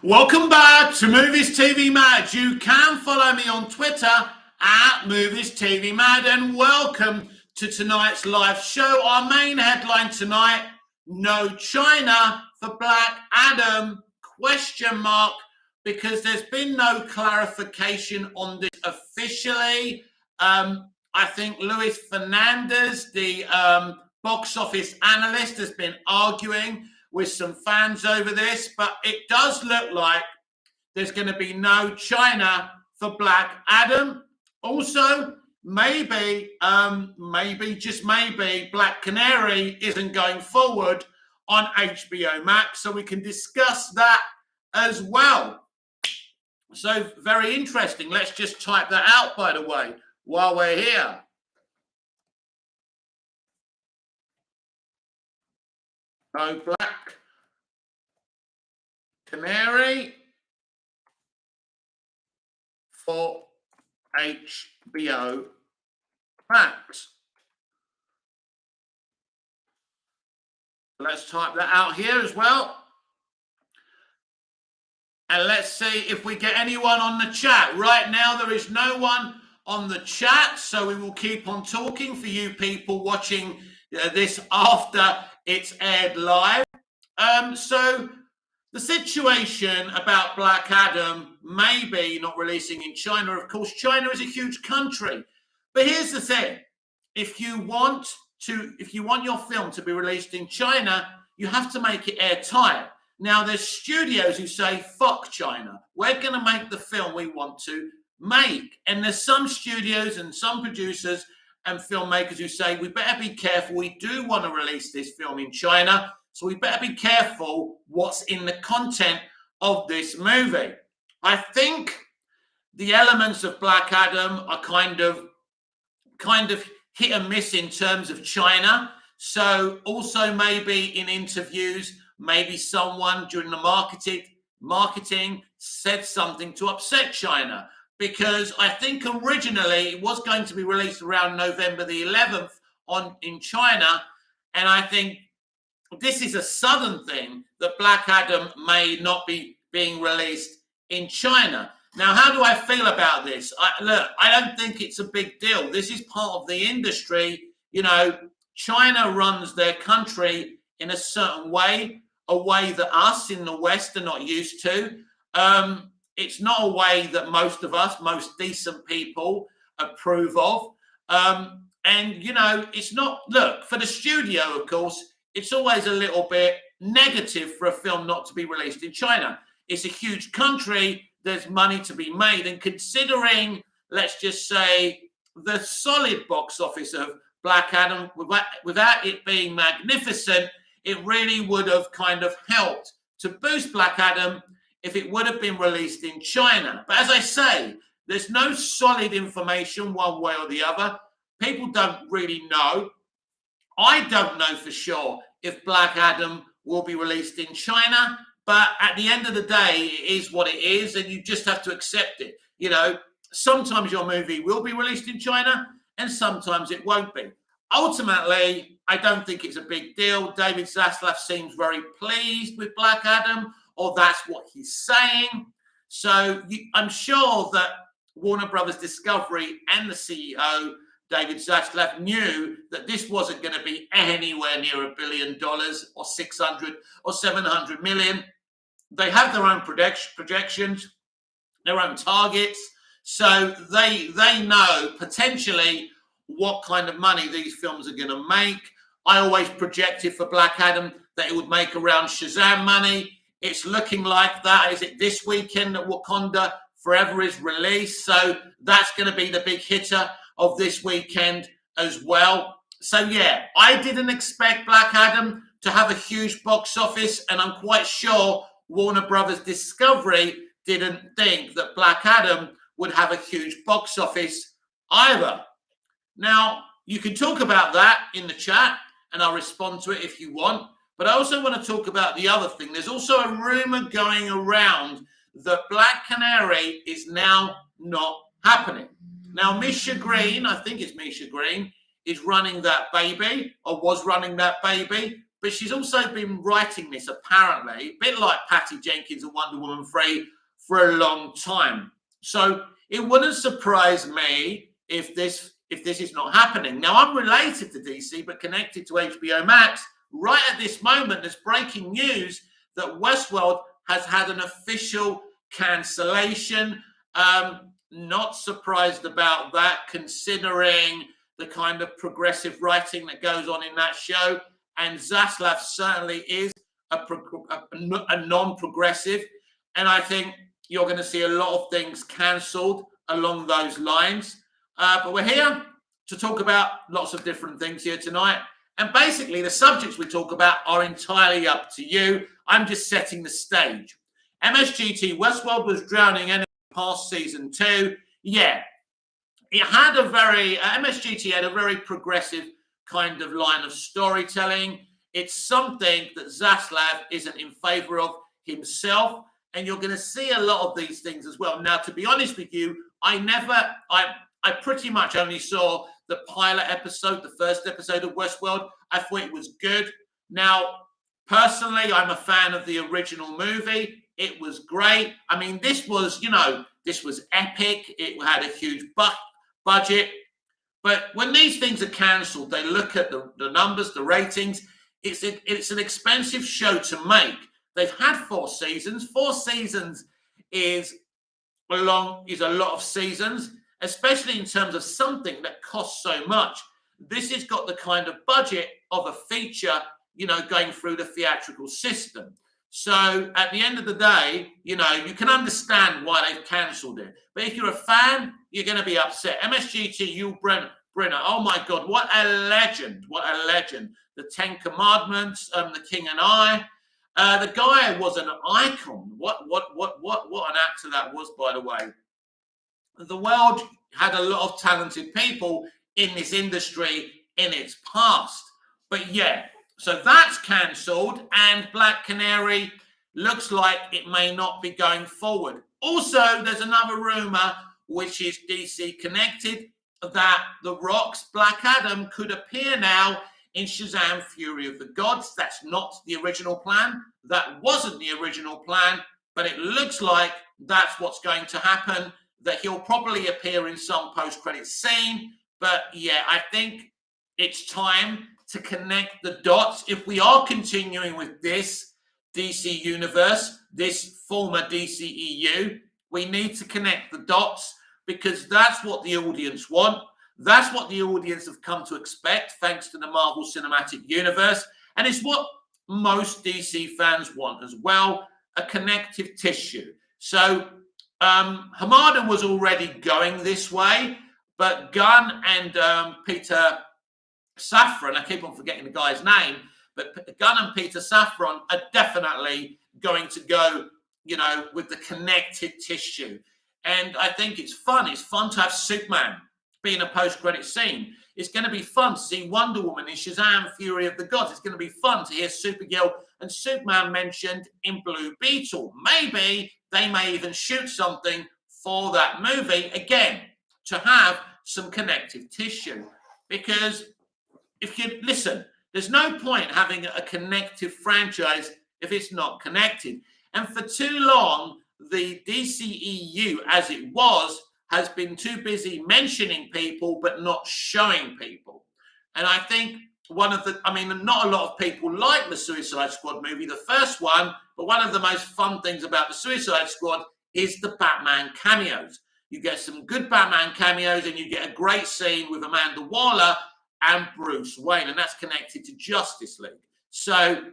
Welcome back to Movies TV Mad. You can follow me on Twitter at Movies TV Mad, and welcome to tonight's live show. Our main headline tonight: No China for Black Adam? Because there's been no clarification on this officially. I think Luis Fernandez, the box office analyst, has been arguing with some fans over this, but it does look like there's going to be no China for Black Adam. Also, maybe, just maybe, Black Canary isn't going forward on HBO Max, so we can discuss that as well. So, very interesting. Let's just type that out, by the way, while we're here. No Black Canary for HBO Max. Let's type that out here as well. And let's see if we get anyone on the chat. Right now, there is no one on the chat, so we will keep on talking for you people watching this after it's aired live. So the situation about Black Adam maybe not releasing in China, of course, China is a huge country. But here's the thing. If you want your film to be released in China, you have to make it airtight. Now, there's studios who say, fuck China. We're going to make the film we want to make. And there's some studios and some producers and filmmakers who say, we better be careful. We do want to release this film in China, so we better be careful what's in the content of this movie. I think the elements of Black Adam are kind of hit and miss in terms of China. So also maybe in interviews, maybe someone during the marketing said something to upset China, because I think originally it was going to be released around November the 11th in China. And I think this is a sudden thing that Black Adam may not be being released in China. Now, how do I feel about this? I don't think it's a big deal. This is part of the industry. You know, China runs their country in a certain way, a way that us in the West are not used to. It's not a way that most decent people approve of. And, you know, it's not, look, for the studio, of course, it's always a little bit negative for a film not to be released in China. It's a huge country. There's money to be made. And considering, let's just say, the solid box office of Black Adam, without it being magnificent, it really would have kind of helped to boost Black Adam if it would have been released in China. But as I say, there's no solid information one way or the other. People don't really know. I don't know for sure if Black Adam will be released in China, but at the end of the day, it is what it is, and you just have to accept it. You know, sometimes your movie will be released in China, and sometimes it won't be. Ultimately, I don't think it's a big deal. David Zaslav seems very pleased with Black Adam, or that's what he's saying. So I'm sure that Warner Brothers Discovery and the CEO, David Zaslav, knew that this wasn't going to be anywhere near $1 billion or 600 or 700 million. They have their own projections, their own targets. So they know potentially what kind of money these films are going to make. I always projected for Black Adam that it would make around Shazam money. It's looking like that. Is it this weekend that Wakanda Forever is released? So that's going to be the big hitter of this weekend as well. So yeah, I didn't expect Black Adam to have a huge box office, and I'm quite sure Warner Brothers Discovery didn't think that Black Adam would have a huge box office either. Now, you can talk about that in the chat, and I'll respond to it if you want. But I also want to talk about the other thing. There's also a rumor going around that Black Canary is now not happening. Now, Misha Green, I think it's Misha Green, is running that baby, or was running that baby. but she's also been writing this, apparently, a bit like Patty Jenkins and Wonder Woman 3, for a long time. So it wouldn't surprise me if this is not happening. Now, I'm related to DC, but connected to HBO Max. Right at this moment, there's breaking news that Westworld has had an official cancellation. Not surprised about that, considering the kind of progressive writing that goes on in that show. And Zaslav certainly is a non-progressive. And I think you're going to see a lot of things cancelled along those lines. But we're here to talk about lots of different things here tonight. And basically, the subjects we talk about are entirely up to you. I'm just setting the stage. MSGT Westworld was drowning in past season 2. Yeah, it had a very, MSGT had a very progressive kind of line of storytelling. It's something that Zaslav isn't in favor of himself. And you're going to see a lot of these things as well. Now, to be honest with you, I pretty much only saw the pilot episode, the first episode of Westworld. I thought it was good. Now, personally, I'm a fan of the original movie. It was great. I mean, this was epic. It had a huge budget. But when these things are cancelled, they look at the numbers, the ratings. It's an expensive show to make. They've had 4 seasons. 4 seasons is a lot of seasons, especially in terms of something that costs so much. This has got the kind of budget of a feature, going through the theatrical system. So at the end of the day, you can understand why they've cancelled it. But if you're a fan, you're going to be upset. MSGT, Yul Brynner, oh my God, what a legend. What a legend. The 10 Commandments, The King and I. The guy was an icon. What an actor that was, by the way. The world had a lot of talented people in this industry in its past. But yeah, so that's cancelled, and Black Canary looks like it may not be going forward. Also, there's another rumor, which is DC connected, that The Rock's Black Adam could appear now in Shazam! Fury of the Gods. That's not the original plan. That wasn't the original plan, but it looks like that's what's going to happen, that he'll probably appear in some post-credit scene. But yeah, I think it's time to connect the dots. If we are continuing with this DC universe, this former DCEU, we need to connect the dots, because that's what the audience want. That's what the audience have come to expect, thanks to the Marvel Cinematic Universe. And it's what most DC fans want as well, a connective tissue. So Hamada was already going this way, but Gunn and Peter Safran, I keep on forgetting the guy's name, but Gunn and Peter Safran are definitely going to go, with the connected tissue. And I think it's fun. It's fun to have Superman be in a post-credit scene. It's going to be fun to see Wonder Woman in Shazam! Fury of the Gods. It's going to be fun to hear Supergirl and Superman mentioned in Blue Beetle. Maybe they may even shoot something for that movie, again, to have some connective tissue. Because if you listen, there's no point having a connective franchise if it's not connected. And for too long, the DCEU, as it was, has been too busy mentioning people but not showing people. And I think not a lot of people like the Suicide Squad movie, the first one, but one of the most fun things about the Suicide Squad is the Batman cameos. You get some good Batman cameos, and you get a great scene with Amanda Waller and Bruce Wayne, and that's connected to Justice League. So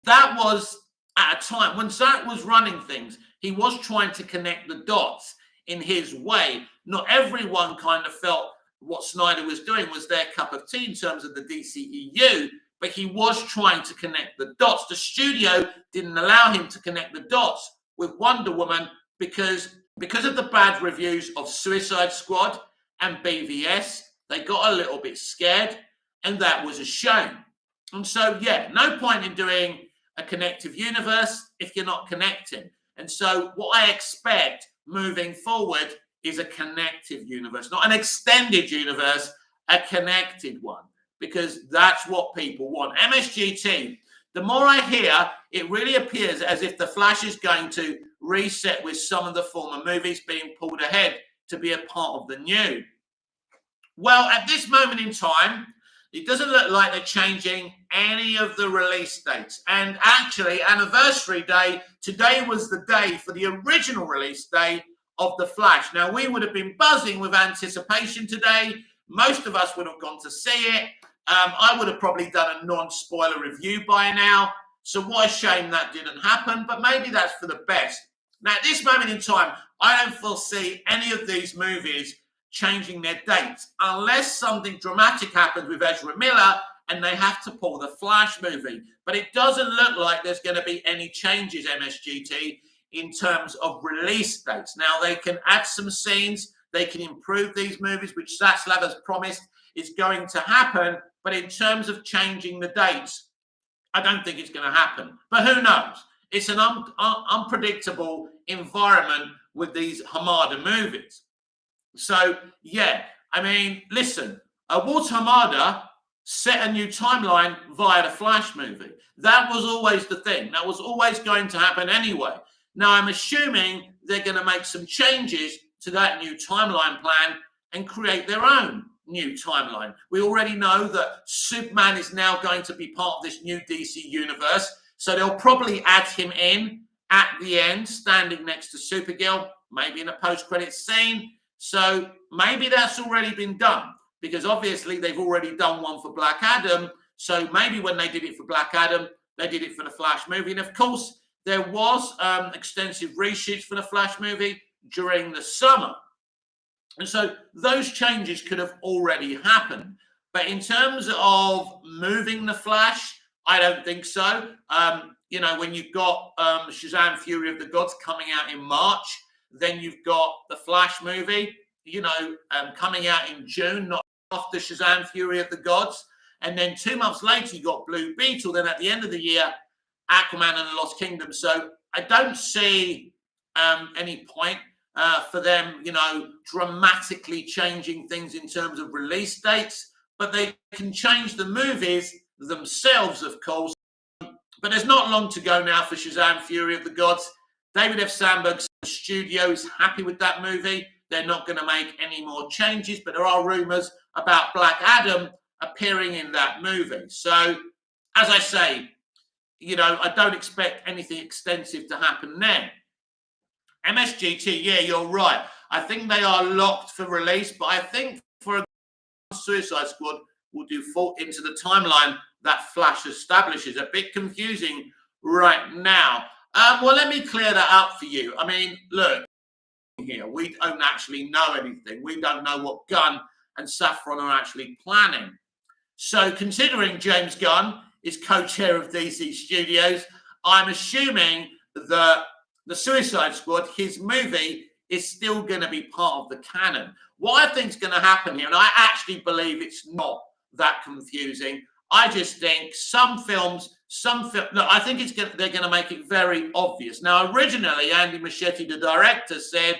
that was at a time when Zack was running things, he was trying to connect the dots in his way. Not everyone kind of felt what Snyder was doing was their cup of tea in terms of the DCEU, but he was trying to connect the dots. The studio didn't allow him to connect the dots with Wonder Woman because of the bad reviews of Suicide Squad and BVS. They got a little bit scared, and that was a shame. And so, yeah, no point in doing a connective universe if you're not connecting. And so what I expect moving forward is a connective universe, not an extended universe, a connected one. because that's what people want. MSGT, the more I hear, it really appears as if The Flash is going to reset with some of the former movies being pulled ahead to be a part of the new. Well, at this moment in time, it doesn't look like they're changing any of the release dates. And actually, anniversary day, today was the day for the original release day of The Flash. Now, we would have been buzzing with anticipation today. Most of us would have gone to see it. I would have probably done a non-spoiler review by now. So what a shame that didn't happen, but maybe that's for the best. Now, at this moment in time, I don't foresee any of these movies changing their dates unless something dramatic happens with Ezra Miller and they have to pull the Flash movie. But it doesn't look like there's going to be any changes, MSGT, in terms of release dates. Now, they can add some scenes, they can improve these movies, which Zaslav has promised is going to happen. But in terms of changing the dates, I don't think it's going to happen. But who knows? It's an unpredictable environment with these Hamada movies. So, yeah, I mean, listen, Walter Hamada set a new timeline via the Flash movie. That was always the thing. That was always going to happen anyway. Now, I'm assuming they're going to make some changes to that new timeline plan and create their own new timeline. We already know that Superman is now going to be part of this new DC universe. So they'll probably add him in at the end, standing next to Supergirl, maybe in a post-credit scene. So maybe that's already been done, because obviously they've already done one for Black Adam. So maybe when they did it for Black Adam, they did it for the Flash movie. And of course, there was extensive reshoots for the Flash movie during the summer. And so those changes could have already happened. But in terms of moving the Flash, I don't think so. You know, when you've got Shazam! Fury of the Gods coming out in March, then you've got the Flash movie, you know, coming out in June, not after Shazam! Fury of the Gods. And then 2 months later, you got Blue Beetle. Then at the end of the year, Aquaman and the Lost Kingdom. So I don't see any point for them, you know, dramatically changing things in terms of release dates. But they can change the movies themselves, of course. But there's not long to go now for Shazam! Fury of the Gods. David F. Sandberg's studio is happy with that movie. They're not going to make any more changes, but there are rumors about Black Adam appearing in that movie. So, as I say, you know, I don't expect anything extensive to happen there. MSGT, yeah, you're right. I think they are locked for release, but I think for a Suicide Squad will default into the timeline that Flash establishes. A bit confusing right now. Well, let me clear that up for you. I mean, look, here, we don't actually know anything. We don't know what Gunn and Safran are actually planning. So considering James Gunn is co-chair of DC Studios, I'm assuming that the Suicide Squad, his movie, is still going to be part of the canon. What I think is going to happen here, and I actually believe it's not that confusing, I just think look, I think they're going to make it very obvious. Now, originally, Andy Muschietti, the director, said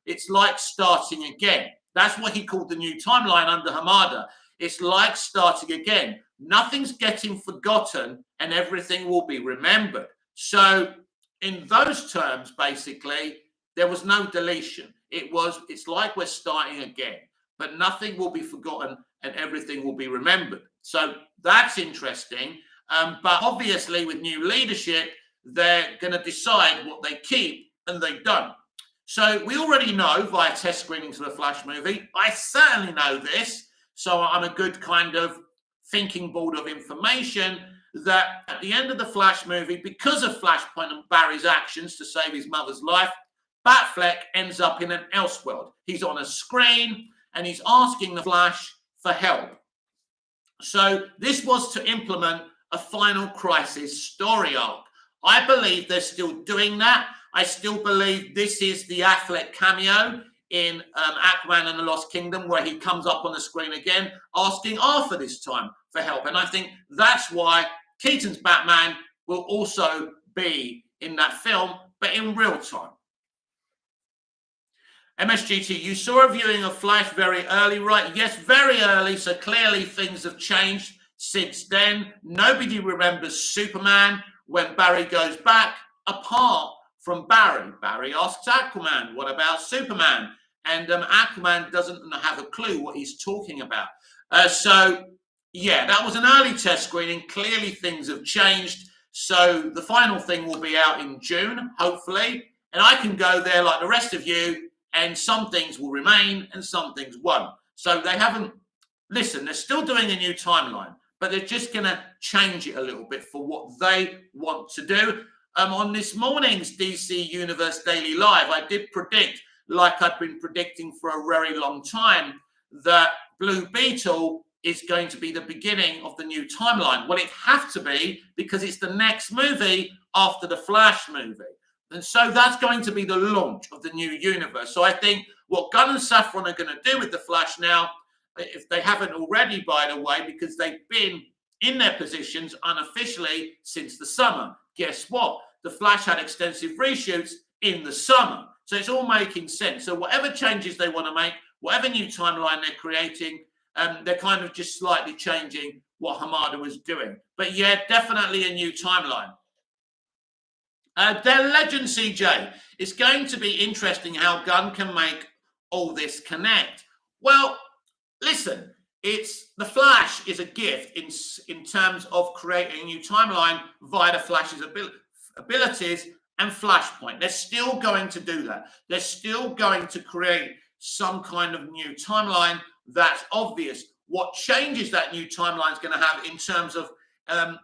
it's like starting again. That's what he called the new timeline under Hamada. It's like starting again. Nothing's getting forgotten and everything will be remembered. So in those terms, basically, there was no deletion. It's like we're starting again, but nothing will be forgotten and everything will be remembered. So that's interesting. But obviously with new leadership, they're going to decide what they keep and they don't. So we already know via test screenings for the Flash movie. I certainly know this. So I'm a good kind of thinking board of information that at the end of the Flash movie, because of Flashpoint and Barry's actions to save his mother's life, Batfleck ends up in an Elseworld. He's on a screen and he's asking the Flash for help. So this was to implement a Final Crisis story arc. I believe they're still doing that. I still believe this is the Affleck cameo in Aquaman and the Lost Kingdom, where he comes up on the screen again, asking Arthur this time for help. And I think that's why Keaton's Batman will also be in that film, but in real time. MSGT, you saw a viewing of Flash very early, right? Yes, very early. So clearly things have changed since then. Nobody remembers Superman when Barry goes back, apart from Barry. Barry asks Aquaman, what about Superman? And Aquaman doesn't have a clue what he's talking about. So, yeah, that was an early test screening. Clearly things have changed. So the final thing will be out in June, hopefully. And I can go there like the rest of you, and some things will remain and some things won't. So they haven't, listen, they're still doing a new timeline, but they're just going to change it a little bit for what they want to do. On this morning's DC Universe Daily Live, I did predict, like I've been predicting for a very long time, that Blue Beetle is going to be the beginning of the new timeline. Well, it has to be, because it's the next movie after the Flash movie. And so that's going to be the launch of the new universe. So I think what Gunn and Safran are going to do with the Flash now, if they haven't already, by the way, because they've been in their positions unofficially since the summer. Guess what? The Flash had extensive reshoots in the summer. So it's all making sense. So whatever changes they want to make, whatever new timeline they're creating, they're kind of just slightly changing what Hamada was doing. But yeah, definitely a new timeline. Their legend, CJ, it's going to be interesting how Gunn can make all this connect. Well, listen, it's the Flash is a gift in terms of creating a new timeline via the Flash's abilities and Flashpoint. They're still going to do that. They're still going to create some kind of new timeline. That's obvious. What changes that new timeline is going to have in terms of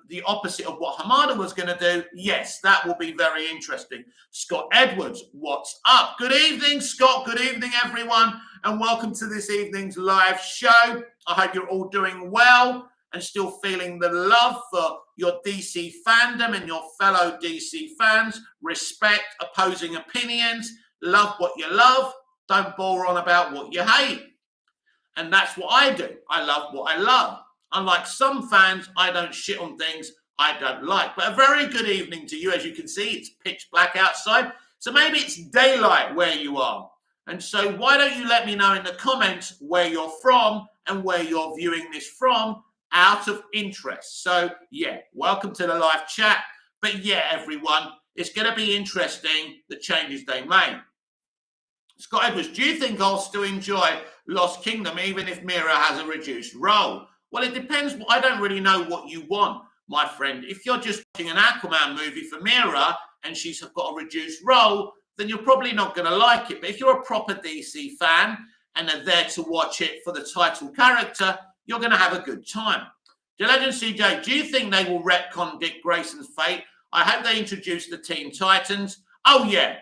the opposite of what Hamada was going to do, yes, that will be very interesting. Scott Edwards, what's up? Good evening, Scott. Good evening, everyone, and welcome to this evening's live show. I hope you're all doing well and still feeling the love for your DC fandom and your fellow DC fans. Respect opposing opinions. Love what you love. Don't bore on about what you hate. And that's what I do. I love what I love. Unlike some fans, I don't shit on things I don't like. But a very good evening to you. As you can see, it's pitch black outside. So maybe it's daylight where you are. And so why don't you let me know in the comments where you're from and where you're viewing this from, out of interest. So yeah, welcome to the live chat. But yeah, everyone, it's going to be interesting, the changes they made. Scott Edwards, do you think I'll still enjoy Lost Kingdom even if Mira has a reduced role? Well, it depends. I don't really know what you want, my friend. If you're just watching an Aquaman movie for Mira and she's got a reduced role, then you're probably not going to like it. But if you're a proper DC fan and are there to watch it for the title character, you're going to have a good time. The Legend CJ, do you think they will retcon Dick Grayson's fate? I hope they introduce the Teen Titans. Oh, yeah,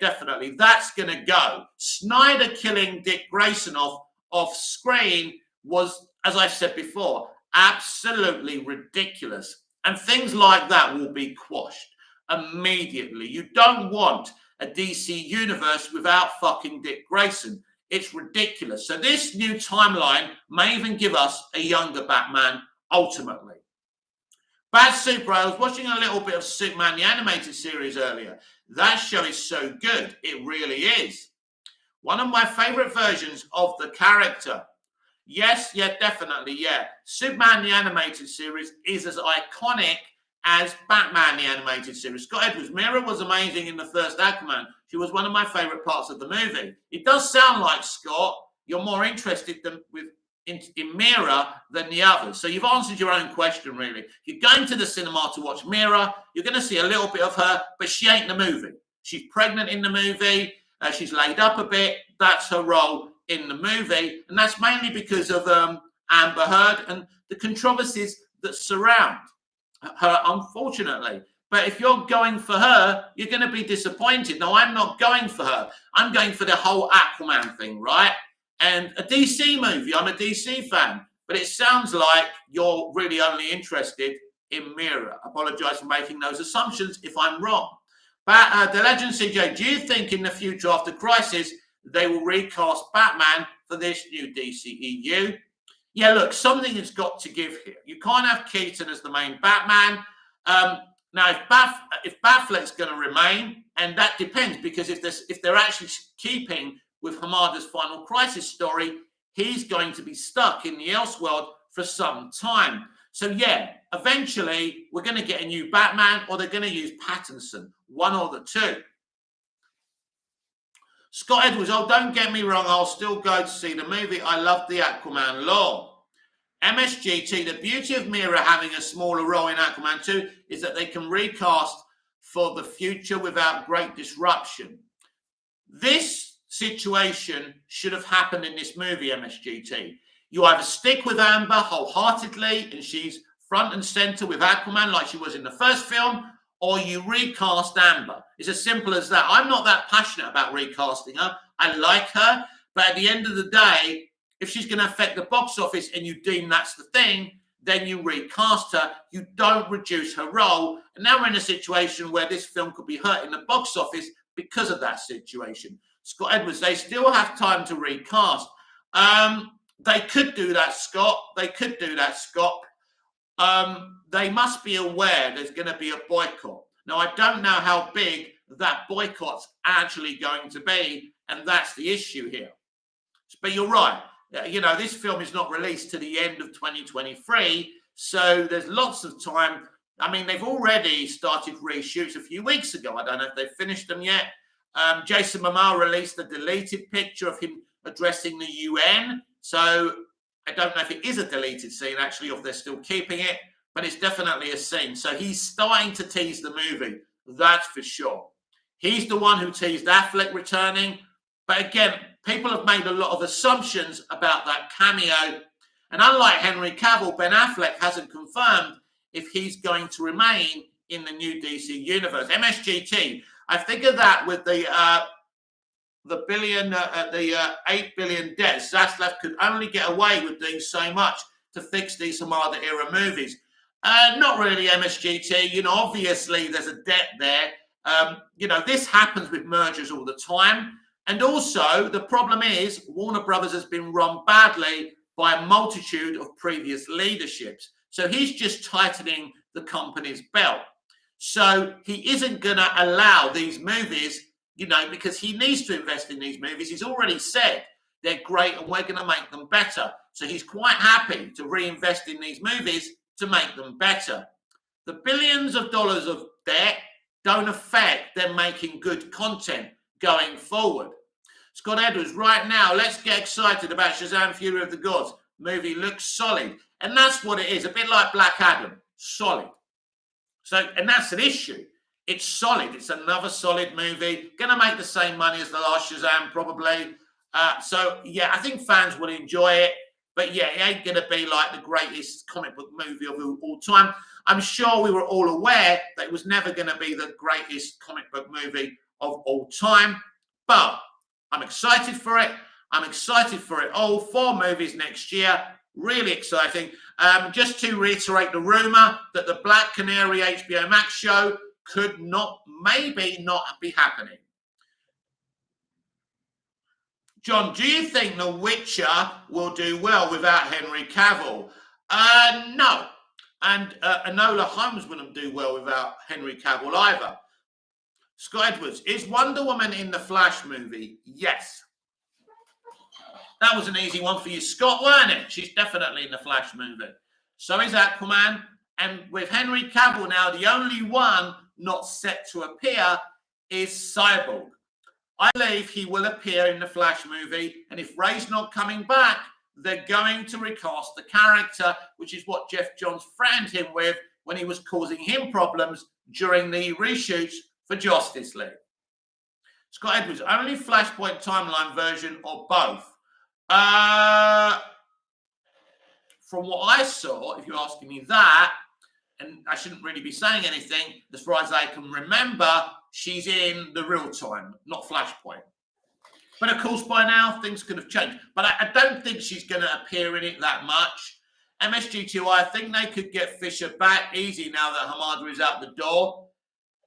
definitely. That's going to go. Snyder killing Dick Grayson off screen was, as I said before, absolutely ridiculous. And things like that will be quashed immediately. You don't want a DC universe without fucking Dick Grayson. It's ridiculous. So this new timeline may even give us a younger Batman ultimately. Bad Super, I was watching a little bit of Superman, the animated series earlier. That show is so good. It really is. One of my favorite versions of the character. Yes, yeah, definitely, yeah. Superman, the animated series, is as iconic as Batman, the animated series. Scott Edwards, Mira was amazing in the first Aquaman. She was one of my favorite parts of the movie. It does sound like, Scott, you're more interested in Mira than the others. So you've answered your own question, really. You're going to the cinema to watch Mira. You're going to see a little bit of her, but she ain't the movie. She's pregnant in the movie. She's laid up a bit. That's her role in the movie. And that's mainly because of Amber Heard and the controversies that surround her, unfortunately. But if you're going for her, you're going to be disappointed. No, I'm not going for her. I'm going for the whole Aquaman thing, right? And a DC movie. I'm a DC fan. But it sounds like you're really only interested in Mira. I apologize for making those assumptions if I'm wrong. But the Legend CJ, do you think in the future after Crisis, they will recast Batman for this new DCEU? Yeah, look, something has got to give here. You can't have Keaton as the main Batman. Now, if Batfleck's going to remain, and that depends, because if they're actually keeping with Hamada's Final Crisis story, he's going to be stuck in the Elseworld for some time. So yeah, eventually we're going to get a new Batman, or they're going to use Pattinson, one or the two. Scott Edwards, oh, don't get me wrong, I'll still go to see the movie. I love the Aquaman lore. MSGT, the beauty of Mira having a smaller role in Aquaman 2 is that they can recast for the future without great disruption. This situation should have happened in this movie, MSGT. You either stick with Amber wholeheartedly and she's front and center with Aquaman like she was in the first film, or you recast Amber. It's as simple as that. I'm not that passionate about recasting her. I like her, but at the end of the day, if she's going to affect the box office and you deem that's the thing, then you recast her. You don't reduce her role. And now we're in a situation where this film could be hurt in the box office because of that situation. Scott Edwards, they still have time to recast. They could do that, Scott. They could do that, Scott. They must be aware there's going to be a boycott. Now, I don't know how big that boycott's actually going to be, and that's the issue here. But you're right. You know, this film is not released to the end of 2023, so there's lots of time. I mean, they've already started reshoots a few weeks ago. I don't know if they've finished them yet. Jason Momoa released a deleted picture of him addressing the UN, so I don't know if it is a deleted scene, actually, or if they're still keeping it, but it's definitely a scene. So he's starting to tease the movie, that's for sure. He's the one who teased Affleck returning, but again, people have made a lot of assumptions about that cameo. And unlike Henry Cavill, Ben Affleck hasn't confirmed if he's going to remain in the new DC universe. MSGT, I figured that with the 8 billion debt, Zaslav could only get away with doing so much to fix these Hamada era movies. Not really, MSGT. You know, obviously there's a debt there. You know, this happens with mergers all the time. And also, the problem is Warner Brothers has been run badly by a multitude of previous leaderships. So he's just tightening the company's belt. So he isn't going to allow these movies, you know, because he needs to invest in these movies. He's already said they're great and we're going to make them better. So he's quite happy to reinvest in these movies to make them better. The billions of dollars of debt don't affect them making good content going forward. Scott Edwards, right now, let's get excited about Shazam! Fury of the Gods. Movie looks solid. And that's what it is, a bit like Black Adam, solid. So, and that's an issue. It's solid. It's another solid movie. Going to make the same money as the last Shazam, probably. So, yeah, I think fans will enjoy it. But, yeah, it ain't going to be like the greatest comic book movie of all time. I'm sure we were all aware that it was never going to be the greatest comic book movie of all time. But I'm excited for it. I'm excited for it all. 4 movies next year. Really exciting. Just to reiterate the rumor that the Black Canary HBO Max show could maybe not be happening. John, do you think The Witcher will do well without Henry Cavill? No. And Enola Holmes wouldn't do well without Henry Cavill either. Scott Edwards, is Wonder Woman in the Flash movie? Yes. That was an easy one for you, Scott, weren't it? She's definitely in the Flash movie. So is Aquaman. And with Henry Cavill now, the only one not set to appear is Cyborg. I believe he will appear in the Flash movie. And if Ray's not coming back, they're going to recast the character, which is what Jeff Johns threatened him with when he was causing him problems during the reshoots for Justice League. Scott Edwards, only Flashpoint timeline version or both? From what I saw, if you're asking me that, and I shouldn't really be saying anything, as far as I can remember, she's in the real time, not Flashpoint. But of course, by now, things could have changed. But I don't think she's going to appear in it that much. MSG2, I think they could get Fisher back easy now that Hamada is out the door.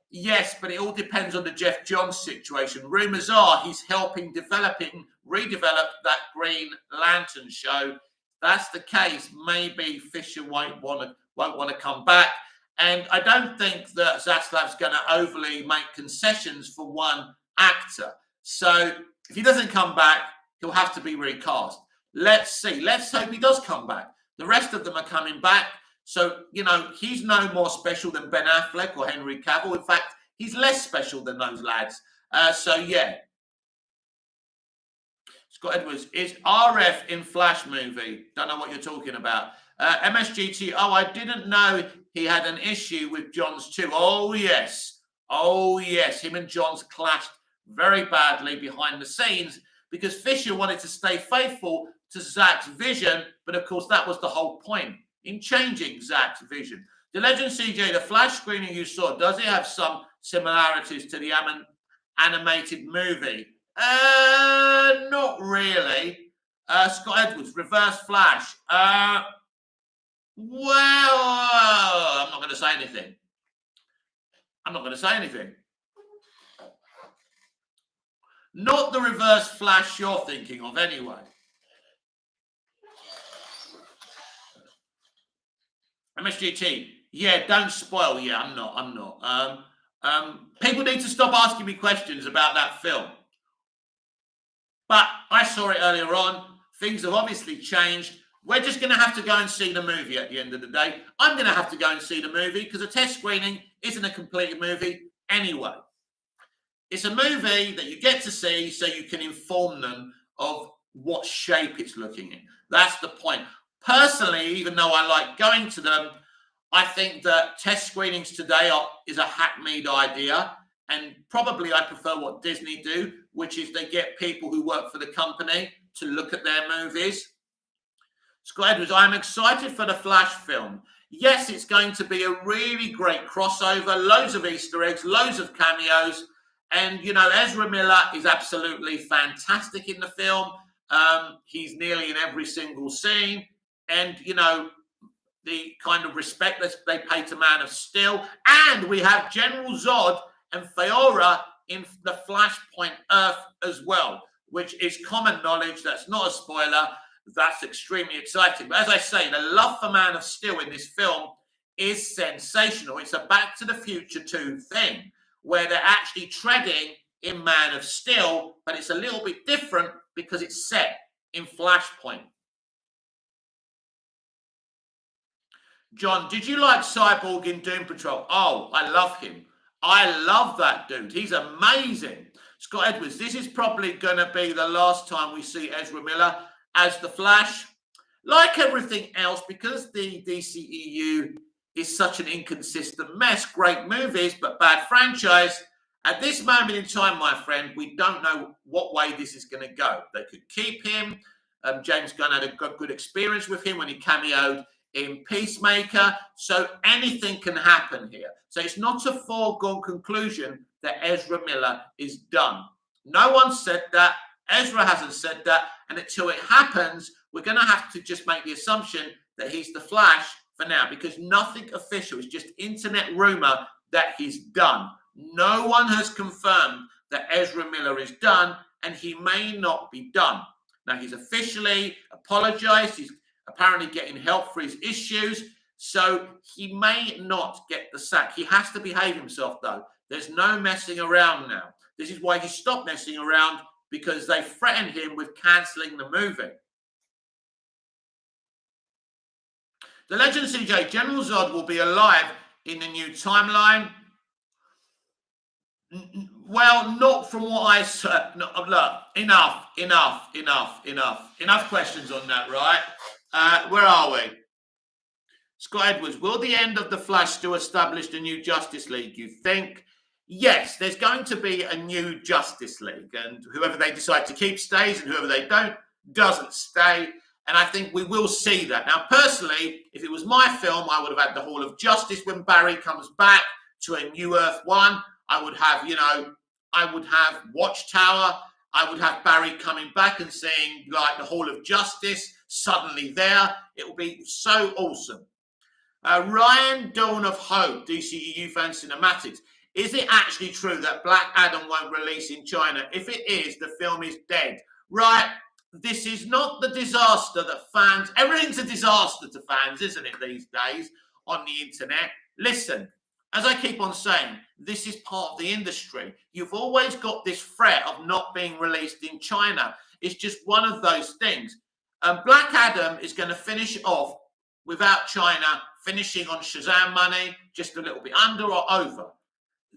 Yes, but it all depends on the Jeff Johns situation. Rumours are he's helping redevelop that Green Lantern show. If that's the case, maybe Fisher won't want to come back. And I don't think that Zaslav's going to overly make concessions for one actor. So If he doesn't come back, he'll have to be recast. Let's see. Let's hope he does come back. The rest of them are coming back. So, you know, he's no more special than Ben Affleck or Henry Cavill. In fact, he's less special than those lads. So, yeah. Scott Edwards, is RF in Flash movie? Don't know what you're talking about. MSGT, oh, I didn't know he had an issue with Johns too. Oh, yes. Oh, yes. Him and Johns clashed very badly behind the scenes because Fisher wanted to stay faithful to Zack's vision, but of course that was the whole point in changing Zack's vision. The Legend CJ, the Flash screening you saw, does it have some similarities to the animated movie? Not really. Scott Edwards, Reverse Flash. Well, I'm not going to say anything. I'm not going to say anything. Not the Reverse Flash you're thinking of, anyway. MSGT, yeah, don't spoil. Yeah, I'm not. People need to stop asking me questions about that film. But I saw it earlier on. Things have obviously changed. We're just going to have to go and see the movie at the end of the day. I'm going to have to go and see the movie because a test screening isn't a completed movie anyway. It's a movie that you get to see so you can inform them of what shape it's looking in. That's the point. Personally, even though I like going to them, I think that test screenings today is a hackneyed idea. And probably I prefer what Disney do, which is they get people who work for the company to look at their movies. Scott Edwards, I'm excited for the Flash film. Yes, it's going to be a really great crossover, loads of Easter eggs, loads of cameos. And, you know, Ezra Miller is absolutely fantastic in the film. He's nearly in every single scene. And, you know, the kind of respect that they pay to Man of Steel. And we have General Zod and Faora in the Flashpoint Earth as well, which is common knowledge. That's not a spoiler. That's extremely exciting. But as I say, the love for Man of Steel in this film is sensational. It's a Back to the Future 2 thing, where they're actually treading in Man of Steel, but it's a little bit different because it's set in Flashpoint. John, did you like Cyborg in Doom Patrol? Oh, I love him. I love that dude. He's amazing. Scott Edwards, this is probably going to be the last time we see Ezra Miller as the Flash. Like everything else, because the DCEU is such an inconsistent mess, great movies, but bad franchise, at this moment in time, my friend, we don't know what way this is going to go. They could keep him. James Gunn had a good experience with him when he cameoed in Peacemaker. So anything can happen here. So it's not a foregone conclusion that Ezra Miller is done. No one said that. Ezra hasn't said that. And until it happens, we're going to have to just make the assumption that he's the Flash for now, because nothing official. It's just internet rumor that he's done. No one has confirmed that Ezra Miller is done, and he may not be done. Now, he's officially apologized. He's apparently getting help for his issues. So he may not get the sack. He has to behave himself, though. There's no messing around now. This is why he stopped messing around, because they threatened him with cancelling the movie. The Legend CJ, General Zod will be alive in the new timeline. Well, not from what I said. No, look, enough questions on that, right? Where are we? Scott Edwards, will the end of The Flash still establish the new Justice League, you think? Yes, there's going to be a new Justice League, and whoever they decide to keep stays, and whoever they don't doesn't stay. And I think we will see that. Now, personally, if it was my film, I would have had the Hall of Justice when Barry comes back to a New Earth 1. I would have, I would have Watchtower. I would have Barry coming back and seeing, like, the Hall of Justice suddenly there. It will be so awesome. Ryan, Dawn of Hope, DCEU fan cinematics. Is it actually true that Black Adam won't release in China? If it is, the film is dead. Right, this is not the disaster that fans... Everything's a disaster to fans, isn't it, these days on the internet? Listen, as I keep on saying, this is part of the industry. You've always got this threat of not being released in China. It's just one of those things. Black Adam is going to finish off without China finishing on Shazam money, just a little bit under or over.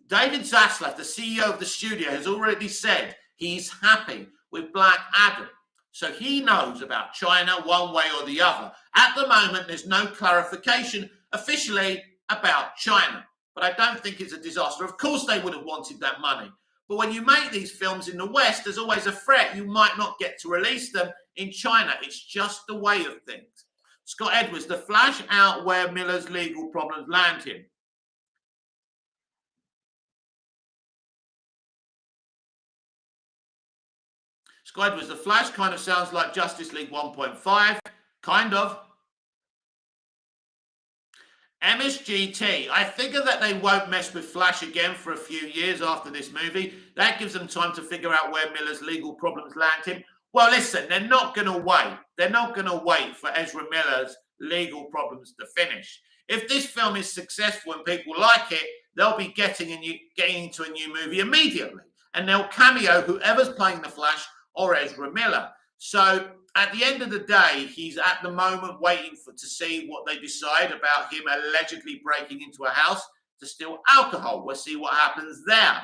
David Zaslav, the CEO of the studio, has already said he's happy with Black Adam. So he knows about China one way or the other. At the moment, there's no clarification officially about China. But I don't think it's a disaster. Of course, they would have wanted that money. But when you make these films in the West, there's always a threat you might not get to release them in China. It's just the way of things. Scott Edwards, the Flash out where Miller's legal problems land him. Scott Edwards, the Flash kind of sounds like Justice League 1.5. Kind of. MSGT, I figure that they won't mess with Flash again for a few years after this movie. That gives them time to figure out where Miller's legal problems land him. Well, listen, they're not going to wait. They're not going to wait for Ezra Miller's legal problems to finish. If this film is successful and people like it, they'll be getting into a new movie immediately. And they'll cameo whoever's playing the Flash or Ezra Miller. So at the end of the day, he's at the moment waiting to see what they decide about him allegedly breaking into a house to steal alcohol. We'll see what happens there.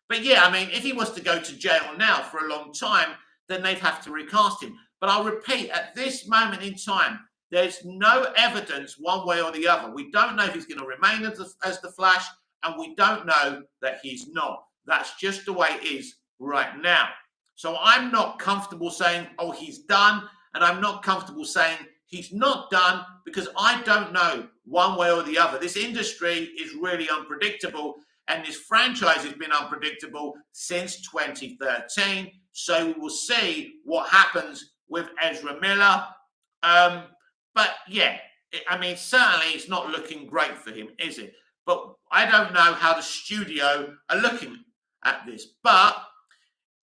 But yeah, I mean, if he was to go to jail now for a long time, then they'd have to recast him. But I'll repeat, at this moment in time, there's no evidence one way or the other. We don't know if he's going to remain as the Flash, and we don't know that he's not. That's just the way it is right now. So I'm not comfortable saying, oh, he's done, and I'm not comfortable saying he's not done, because I don't know one way or the other. This industry is really unpredictable, and this franchise has been unpredictable since 2013. So we will see what happens with Ezra Miller. But yeah, I mean, certainly it's not looking great for him, is it? But I don't know how the studio are looking at this. But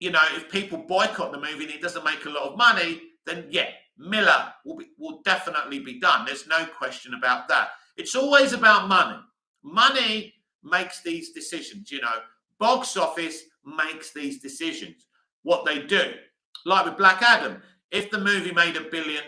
you know, if people boycott the movie and it doesn't make a lot of money, then yeah, Miller will definitely be done. There's no question about that. It's always about money. Money makes these decisions, you know. Box office makes these decisions. What they do. Like with Black Adam, if the movie made $1 billion,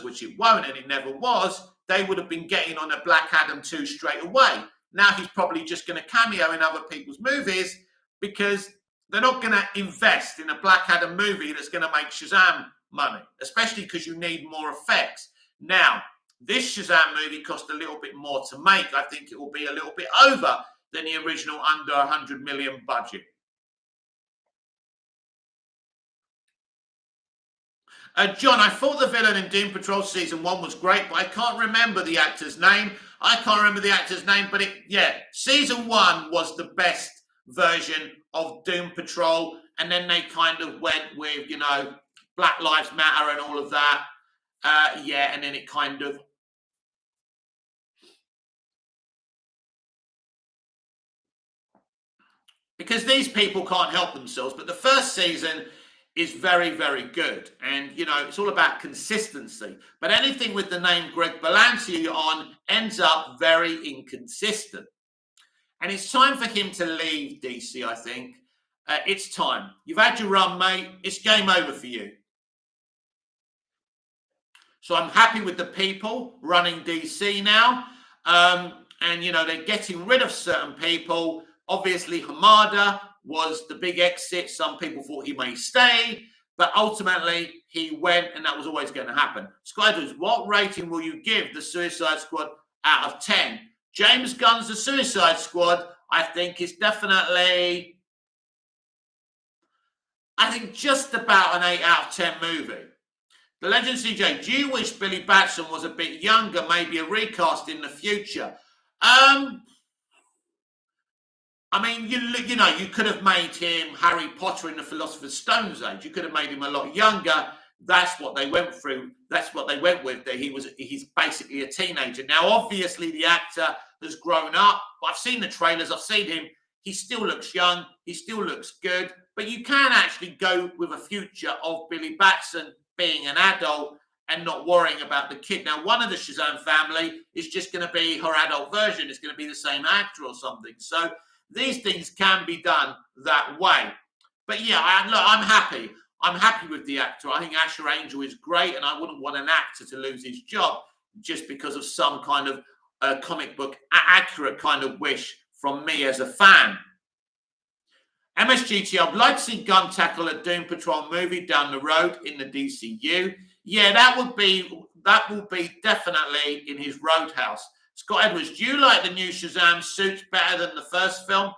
which it won't and it never was, they would have been getting on a Black Adam 2 straight away. Now he's probably just going to cameo in other people's movies because they're not going to invest in a Black Adam movie that's going to make Shazam money, especially because you need more effects. Now, this Shazam movie cost a little bit more to make. I think it will be a little bit over than the original under 100 million budget. John, I thought the villain in Doom Patrol Season 1 was great, but I can't remember the actor's name. But Season 1 was the best version of Doom Patrol, and then they kind of went with, you know, Black Lives Matter and all of that. And then it kind of... Because these people can't help themselves, but the first season is very, very good. And, you know, it's all about consistency. But anything with the name Greg Berlanti on ends up very inconsistent. And it's time for him to leave DC, I think. It's time. You've had your run, mate. It's game over for you. So I'm happy with the people running DC now. And, you know, they're getting rid of certain people. Obviously, Hamada was the big exit. Some people thought he may stay. But ultimately, he went, and that was always going to happen. Skyders, what rating will you give the Suicide Squad out of 10? James Gunn's The Suicide Squad, I think, is definitely, just about an 8 out of 10 movie. The Legend CJ, do you wish Billy Batson was a bit younger, maybe a recast in the future? I mean, you know, you could have made him Harry Potter in the Philosopher's Stone's age. You could have made him a lot younger. That's what they went through. That's what they went with. He's basically a teenager. Now, obviously, the actor has grown up. I've seen the trailers. I've seen him. He still looks young. He still looks good. But you can actually go with a future of Billy Batson being an adult and not worrying about the kid. Now, one of the Shazam family is just going to be her adult version. It's going to be the same actor or something. So these things can be done that way. But yeah, I'm happy. I'm happy with the actor. I think Asher Angel is great, and I wouldn't want an actor to lose his job just because of some kind of comic book accurate kind of wish from me as a fan. MSGT, I'd like to see Gunn tackle a Doom Patrol movie down the road in the DCU. Yeah, that will be definitely in his Roadhouse. Scott Edwards, do you like the new Shazam suits better than the first film?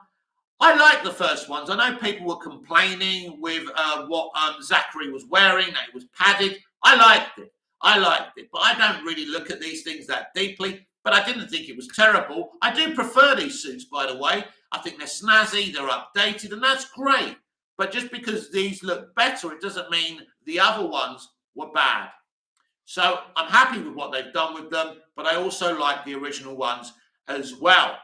I like the first ones. I know people were complaining with what Zachary was wearing, that it was padded. I liked it. But I don't really look at these things that deeply. But I didn't think it was terrible. I do prefer these suits, by the way. I think they're snazzy, they're updated, and that's great. But just because these look better, it doesn't mean the other ones were bad. So I'm happy with what they've done with them, but I also like the original ones as well.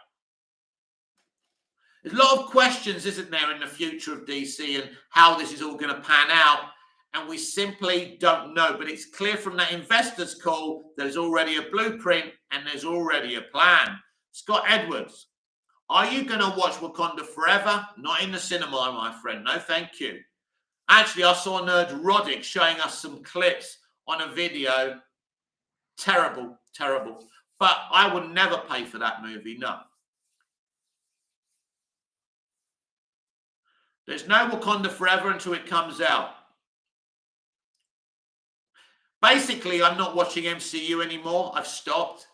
There's a lot of questions, isn't there, in the future of DC and how this is all going to pan out, and we simply don't know. But it's clear from that investors call there's already a blueprint and there's already a plan. Scott Edwards, are you going to watch Wakanda Forever? Not in the cinema, my friend. No, thank you. Actually, I saw Nerd Roddick showing us some clips on a video. Terrible, terrible. But I would never pay for that movie, no. There's no Wakanda Forever until it comes out. Basically, I'm not watching MCU anymore. I've stopped.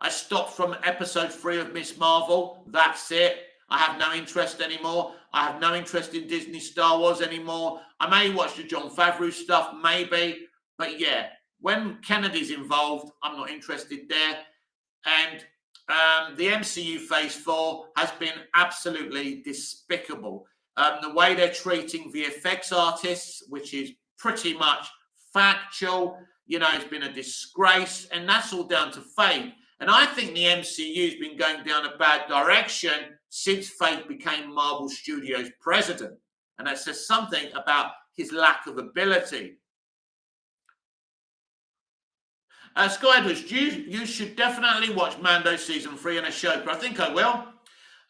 I stopped from episode 3 of Miss Marvel. That's it. I have no interest anymore. I have no interest in Disney Star Wars anymore. I may watch the Jon Favreau stuff, maybe. But yeah, when Kennedy's involved, I'm not interested there. And the MCU Phase 4 has been absolutely despicable. The way they're treating VFX artists, which is pretty much factual, it's been a disgrace. And that's all down to Feige. And I think the MCU's been going down a bad direction since Feige became Marvel Studios president. And that says something about his lack of ability. Sky Edwards, you should definitely watch Mando Season 3 and Ahsoka. I think I will.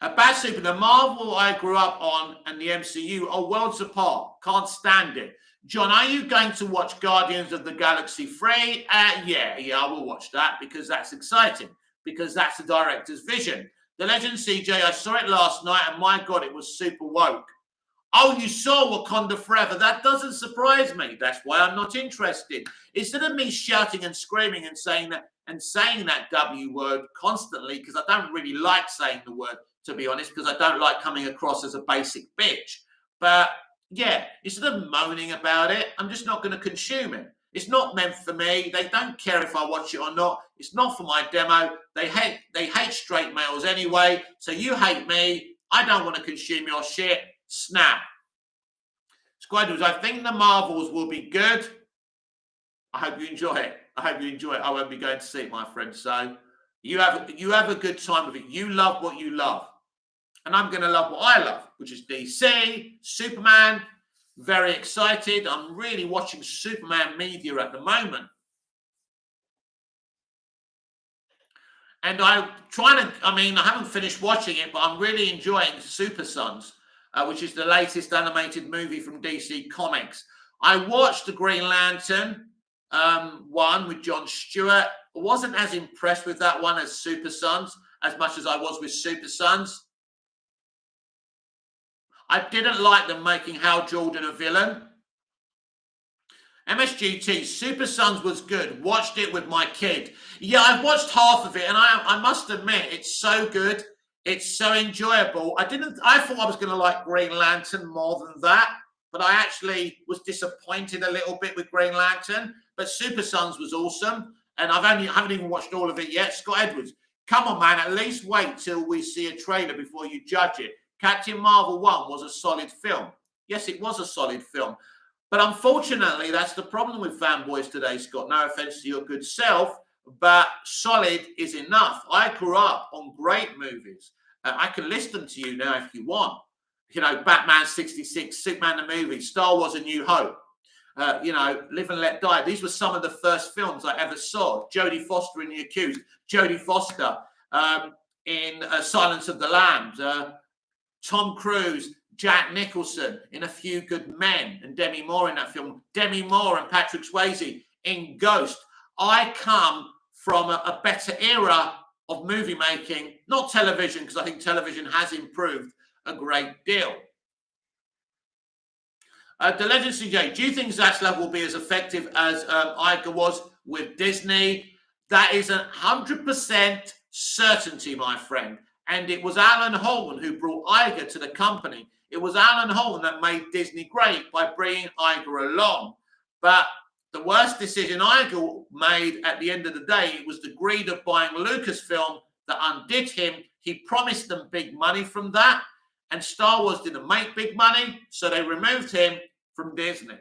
Bad Super, the Marvel I grew up on and the MCU are worlds apart. Can't stand it. John, are you going to watch Guardians of the Galaxy 3? Yeah, I will watch that because that's exciting, because that's the director's vision. The Legend CJ, I saw it last night and my God, it was super woke. Oh, you saw Wakanda Forever. That doesn't surprise me. That's why I'm not interested. Instead of me shouting and screaming and saying that W word constantly, because I don't really like saying the word, to be honest, because I don't like coming across as a basic bitch. But yeah, instead of moaning about it, I'm just not going to consume it. It's not meant for me. They don't care if I watch it or not. It's not for my demo. They hate straight males anyway. So you hate me. I don't want to consume your shit. Snap. Squadrons, I think the Marvels will be good. I hope you enjoy it. I won't be going to see it, my friend. So you have a good time with it. You love what you love. And I'm going to love what I love, which is DC, Superman. Very excited. I'm really watching Superman media at the moment. And I haven't finished watching it, but I'm really enjoying Super Sons, which is the latest animated movie from DC Comics. I watched the Green Lantern one with Jon Stewart. I wasn't as impressed with that one as Super Sons, as much as I was with Super Sons. I didn't like them making Hal Jordan a villain. MSGT, Super Sons was good. Watched it with my kid. Yeah, I've watched half of it, and I must admit, it's so good. It's so enjoyable. I thought I was going to like Green Lantern more than that, but I actually was disappointed a little bit with Green Lantern. But Super Sons was awesome, and I haven't even watched all of it yet. Scott Edwards, come on, man, at least wait till we see a trailer before you judge it. Captain Marvel 1 was a solid film. Yes, it was a solid film. But unfortunately, that's the problem with fanboys today, Scott. No offense to your good self, but solid is enough. I grew up on great movies. I can list them to you now if you want. Batman 66, Superman the movie, Star Wars A New Hope. Live and Let Die. These were some of the first films I ever saw. Jodie Foster in The Accused, Jodie Foster in Silence of the Lambs, Tom Cruise, Jack Nicholson in A Few Good Men, and Demi Moore in that film. Demi Moore and Patrick Swayze in Ghost. I come from a better era of movie making, not television, because I think television has improved a great deal. The Legend CJ, do you think Zaslav will be as effective as Iger was with Disney? That is 100% certainty, my friend. And it was Alan Holden who brought Iger to the company. It was Alan Holden that made Disney great by bringing Iger along. But the worst decision Iger made at the end of the day, it was the greed of buying Lucasfilm that undid him. He promised them big money from that, and Star Wars didn't make big money, so they removed him from Disney.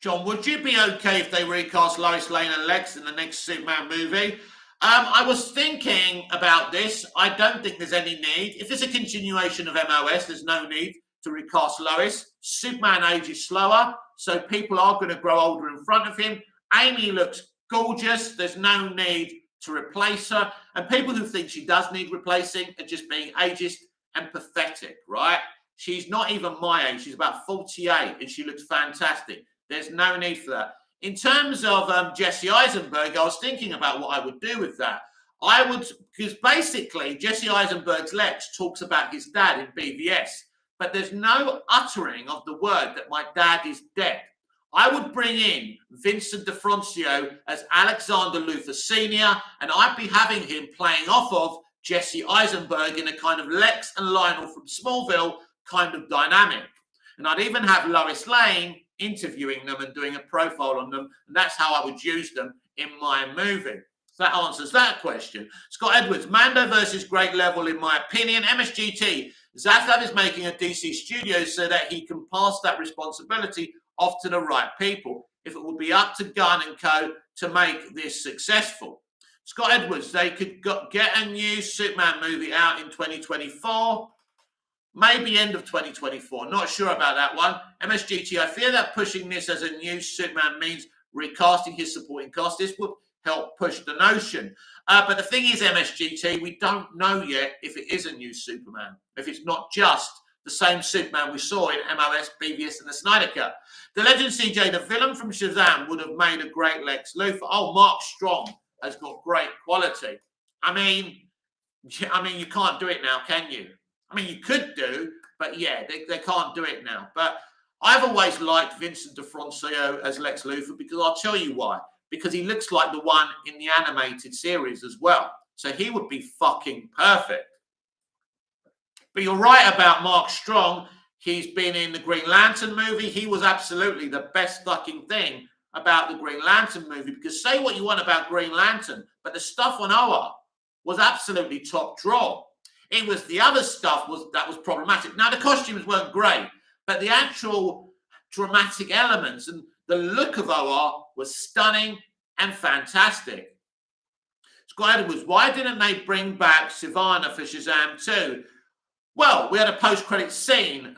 John, would you be okay if they recast Lois Lane and Lex in the next Superman movie? I was thinking about this. I don't think there's any need. If it's a continuation of MOS, there's no need to recast Lois. Superman ages slower, so people are going to grow older in front of him. Amy looks gorgeous. There's no need to replace her. And people who think she does need replacing are just being ageist and pathetic, right? She's not even my age. She's about 48, and she looks fantastic. There's no need for that. In terms of Jesse Eisenberg, I was thinking about what I would do with that. Because basically Jesse Eisenberg's Lex talks about his dad in BVS, but there's no uttering of the word that my dad is dead. I would bring in Vincent D'Onofrio as Alexander Luthor Sr., and I'd be having him playing off of Jesse Eisenberg in a kind of Lex and Lionel from Smallville kind of dynamic. And I'd even have Lois Lane interviewing them and doing a profile on them, and that's how I would use them in my movie. So that answers that question. Scott Edwards, Mando versus Great Level, in my opinion. MSGT, Zaslav is making a DC studio so that he can pass that responsibility off to the right people. If it would be up to Gunn and Co. to make this successful. Scott Edwards, they could get a new Superman movie out in 2024. Maybe end of 2024. Not sure about that one. MSGT, I fear that pushing this as a new Superman means recasting his supporting cast. This would help push the notion. But the thing is, MSGT, we don't know yet if it is a new Superman. If it's not just the same Superman we saw in MOS, BVS, and the Snyder Cut. The Legend CJ, the villain from Shazam would have made a great Lex Luthor. Oh, Mark Strong has got great quality. I mean, you can't do it now, can you? I mean, you could do, but yeah, they can't do it now. But I've always liked Vincent D'Onofrio as Lex Luthor because I'll tell you why. Because he looks like the one in the animated series as well. So he would be fucking perfect. But you're right about Mark Strong. He's been in the Green Lantern movie. He was absolutely the best fucking thing about the Green Lantern movie. Because say what you want about Green Lantern, but the stuff on Oa was absolutely top draw. It was the other stuff that was problematic. Now, the costumes weren't great, but the actual dramatic elements and the look of OR was stunning and fantastic. Scott Edwards, why didn't they bring back Sivana for Shazam 2? Well, we had a post-credit scene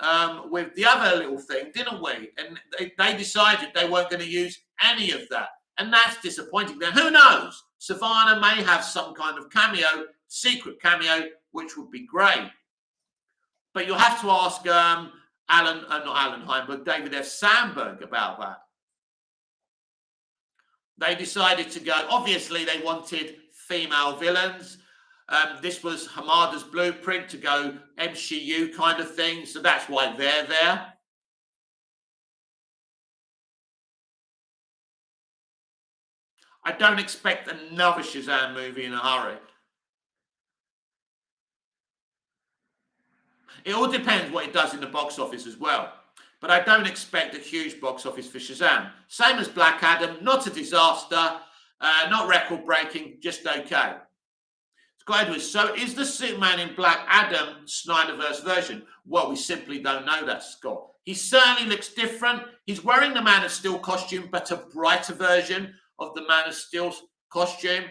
with the other little thing, didn't we? And they decided they weren't going to use any of that. And that's disappointing. Now, who knows? Sivana may have some kind of cameo, secret cameo, which would be great. But you'll have to ask not Alan Heinberg, David F. Sandberg about that. They decided to go, obviously they wanted female villains. This was Hamada's blueprint to go MCU kind of thing. So that's why they're there. I don't expect another Shazam movie in a hurry. It all depends what it does in the box office as well. But I don't expect a huge box office for Shazam. Same as Black Adam, not a disaster, not record-breaking, just okay. Scott Edwards, so is the Superman in Black Adam Snyderverse version? Well, we simply don't know that, Scott. He certainly looks different. He's wearing the Man of Steel costume, but a brighter version of the Man of Steel costume.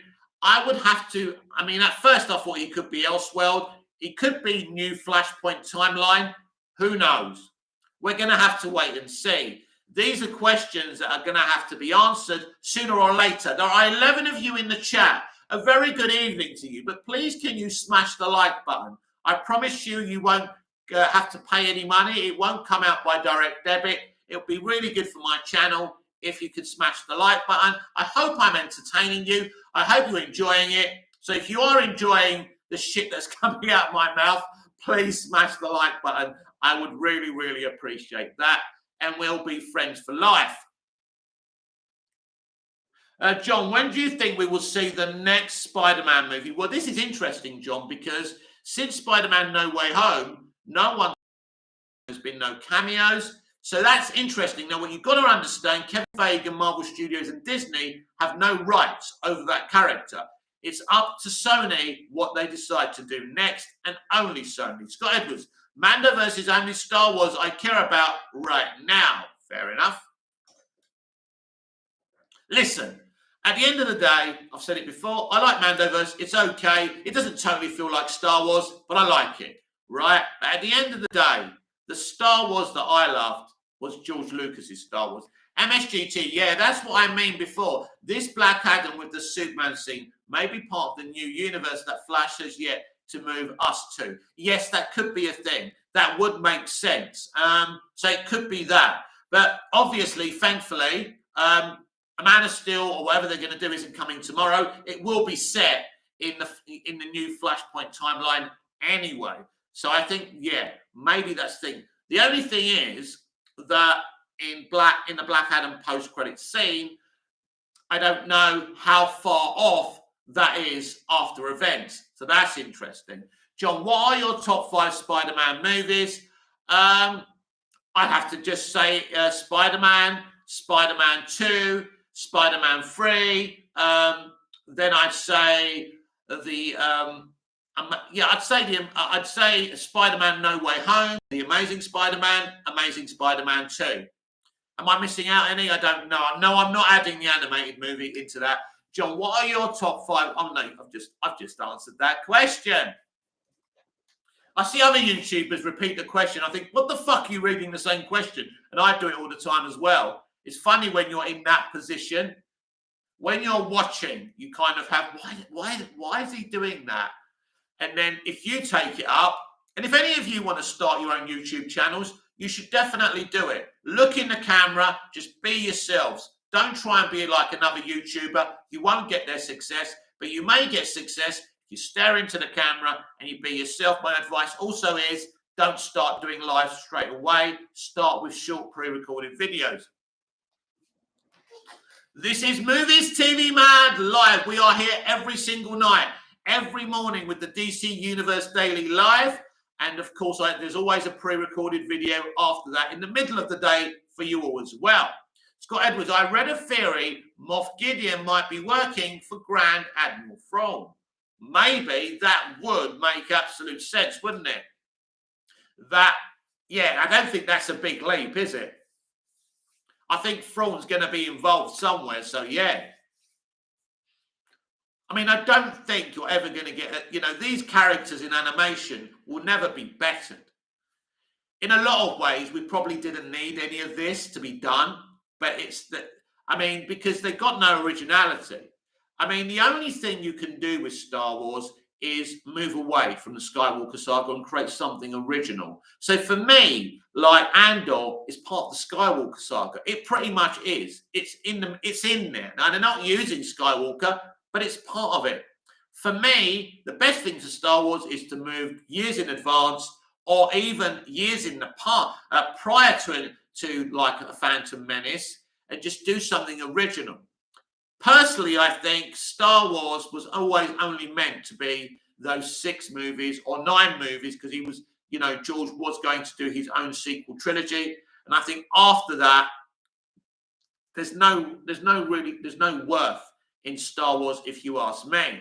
I would have to, at first I thought he could be Elseworld. He could be new Flashpoint timeline. Who knows? We're going to have to wait and see. these are questions that are going to have to be answered sooner or later. There are 11 of you in the chat. A very good evening to you, but please can you smash the like button? I promise you, you won't have to pay any money. It won't come out by direct debit. It'll be really good for my channel if you could smash the like button. I hope I'm entertaining you. I hope you're enjoying it. So if you are enjoying the shit that's coming out of my mouth, please smash the like button. I would really, really appreciate that. And we'll be friends for life. John, when do you think we will see the next Spider-Man movie? Well, this is interesting, John, because since Spider-Man No Way Home, there's been no cameos. So that's interesting. Now, what you've got to understand, Kevin Feige, Marvel Studios and Disney have no rights over that character. It's up to Sony what they decide to do next, and only Sony. Scott Edwards, Mando versus only Star Wars I care about right now. Fair enough. Listen, at the end of the day, I've said it before, I like Mandoverse. It's okay. It doesn't totally feel like Star Wars, but I like it, right? But at the end of the day, the Star Wars that I loved was George Lucas's Star Wars. MSGT, yeah, that's what I mean before. This Black Adam with the Superman scene may be part of the new universe that Flash has yet to move us to. Yes, that could be a thing. That would make sense. So it could be that. But obviously, thankfully, A Man of Steel or whatever they're going to do isn't coming tomorrow. It will be set in the new Flashpoint timeline anyway. So I think, yeah, maybe that's the thing. The only thing is that in the Black Adam post-credit scene, I don't know how far off that is after events. So that's interesting. John, what are your top 5 Spider-Man movies? I'd have to just say Spider-Man, Spider-Man 2, Spider-Man 3. Then I'd say I'd say Spider-Man No Way Home, The Amazing Spider-Man, Amazing Spider-Man 2. Am I missing out any? I don't know. No, I'm not adding the animated movie into that. John, what are your top 5? Oh no, I've just answered that question. I see other YouTubers repeat the question. I think, what the fuck are you reading the same question? And I do it all the time as well. It's funny when you're in that position. When you're watching, you kind of have, why is he doing that? And then if you take it up, and if any of you want to start your own YouTube channels, you should definitely do it. Look in the camera, just be yourselves. Don't try and be like another YouTuber. You won't get their success, but you may get success if you stare into the camera and you be yourself. My advice also is don't start doing live straight away. Start with short pre-recorded videos. This is Movies TV Mad Live. We are here every single night, every morning with the DC Universe Daily Live. And of course, there's always a pre-recorded video after that in the middle of the day for you all as well. Scott Edwards, I read a theory Moff Gideon might be working for Grand Admiral Thrawn. Maybe that would make absolute sense, wouldn't it? I don't think that's a big leap, is it? I think Thrawn's going to be involved somewhere, so yeah. I mean, I don't think you're ever going to get, these characters in animation will never be bettered. In a lot of ways, we probably didn't need any of this to be done, but because they've got no originality. I mean, the only thing you can do with Star Wars is move away from the Skywalker saga and create something original. So for me, like Andor is part of the Skywalker saga. It pretty much is. It's in there. Now, they're not using Skywalker, but it's part of it. For me, the best thing for Star Wars is to move years in advance or even years in the past, prior to like a Phantom Menace, and just do something original. Personally, I think Star Wars was always only meant to be those 6 movies or 9 movies because he was, George was going to do his own sequel trilogy. And I think after that, there's no worth in Star Wars, if you ask me.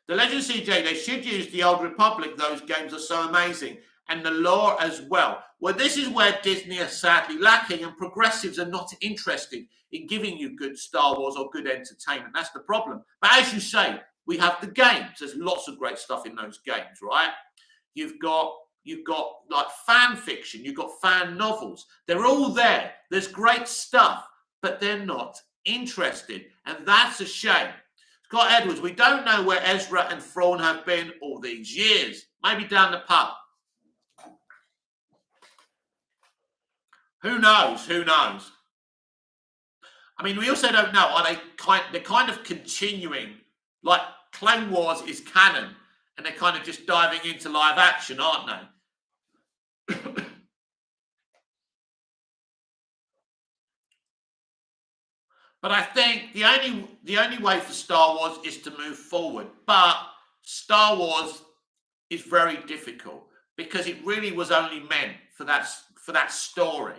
The Legend CJ, they should use the Old Republic. Those games are so amazing. And the lore as well. Well, this is where Disney are sadly lacking, and progressives are not interested in giving you good Star Wars or good entertainment. That's the problem. But as you say, we have the games. There's lots of great stuff in those games, right? You've got you've got like fan fiction, you've got fan novels. They're all there. There's great stuff, but they're not interested. And that's a shame. Scott Edwards, we don't know where Ezra and Thrawn have been all these years. Maybe down the pub. Who knows? Who knows? I mean, we also don't know. Are they're kind of continuing, like Clone Wars is canon, and they're kind of just diving into live action, aren't they? But I think the only way for Star Wars is to move forward. But Star Wars is very difficult because it really was only meant for that story.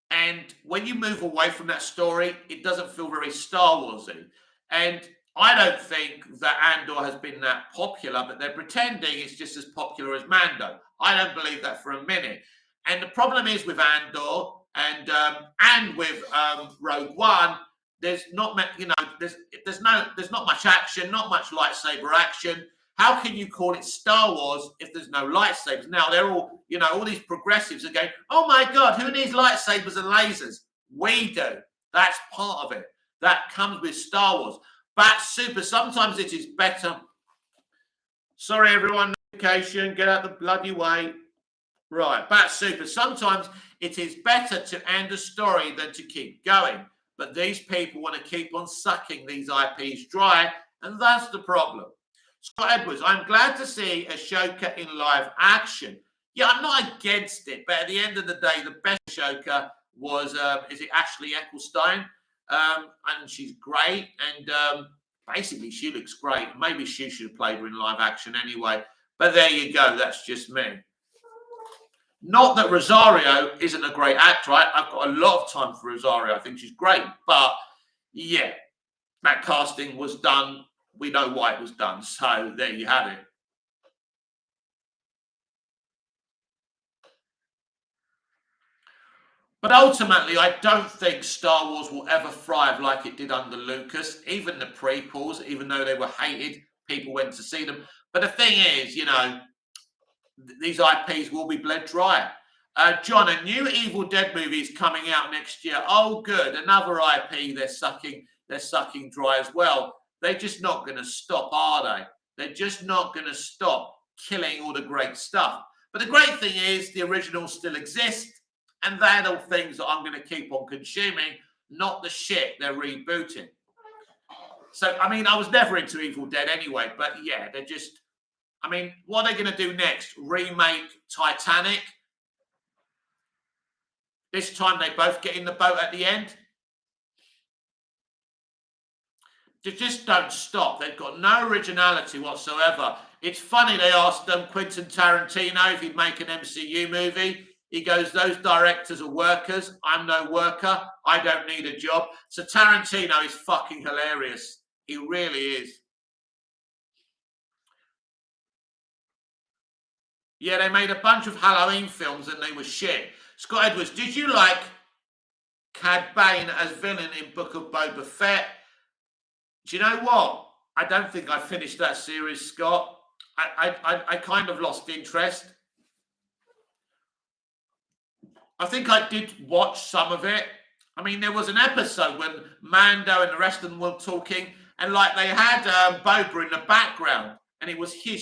And when you move away from that story, it doesn't feel very Star Warsy. And I don't think that Andor has been that popular, but they're pretending it's just as popular as Mando. I don't believe that for a minute. And the problem is with Andor and with Rogue One, there's not much action, not much lightsaber action. How can you call it Star Wars if there's no lightsabers? Now they're all, all these progressives are going, oh my God, who needs lightsabers and lasers? We do. That's part of it. That comes with Star Wars. Bat Super, sometimes it is better. Sorry, everyone, notification, get out the bloody way. Right, Bat Super, sometimes it is better to end a story than to keep going. But these people want to keep on sucking these IPs dry, and that's the problem. Scott Edwards, I'm glad to see Ahsoka in live action. Yeah, I'm not against it, but at the end of the day, the best Ahsoka was, is it Ashley Eccleston? And she's great, and basically she looks great. Maybe she should have played her in live action anyway, but there you go, that's just me. Not that Rosario isn't a great actor. I've got a lot of time for Rosario. I think she's great. But, yeah, that casting was done. We know why it was done. So, there you have it. But ultimately, I don't think Star Wars will ever thrive like it did under Lucas. Even the prequels, even though they were hated, people went to see them. But the thing is, these IPs will be bled dry. John, a new Evil Dead movie is coming out next year. Oh, good. Another IP they're sucking dry as well. They're just not going to stop, are they? They're just not going to stop killing all the great stuff. But the great thing is the originals still exist, and they're the things that I'm going to keep on consuming, not the shit they're rebooting. So, I mean, I was never into Evil Dead anyway, but yeah, they're just... I mean, what are they going to do next? Remake Titanic? This time they both get in the boat at the end? They just don't stop. They've got no originality whatsoever. It's funny, they asked Quentin Tarantino if he'd make an MCU movie. He goes, those directors are workers. I'm no worker. I don't need a job. So Tarantino is fucking hilarious. He really is. Yeah, they made a bunch of Halloween films and they were shit. Scott Edwards, did you like Cad Bane as villain in Book of Boba Fett? Do you know what? I don't think I finished that series, Scott. I kind of lost interest. I think I did watch some of it. I mean, there was an episode when Mando and the rest of them were talking, and like they had Boba in the background, and it was his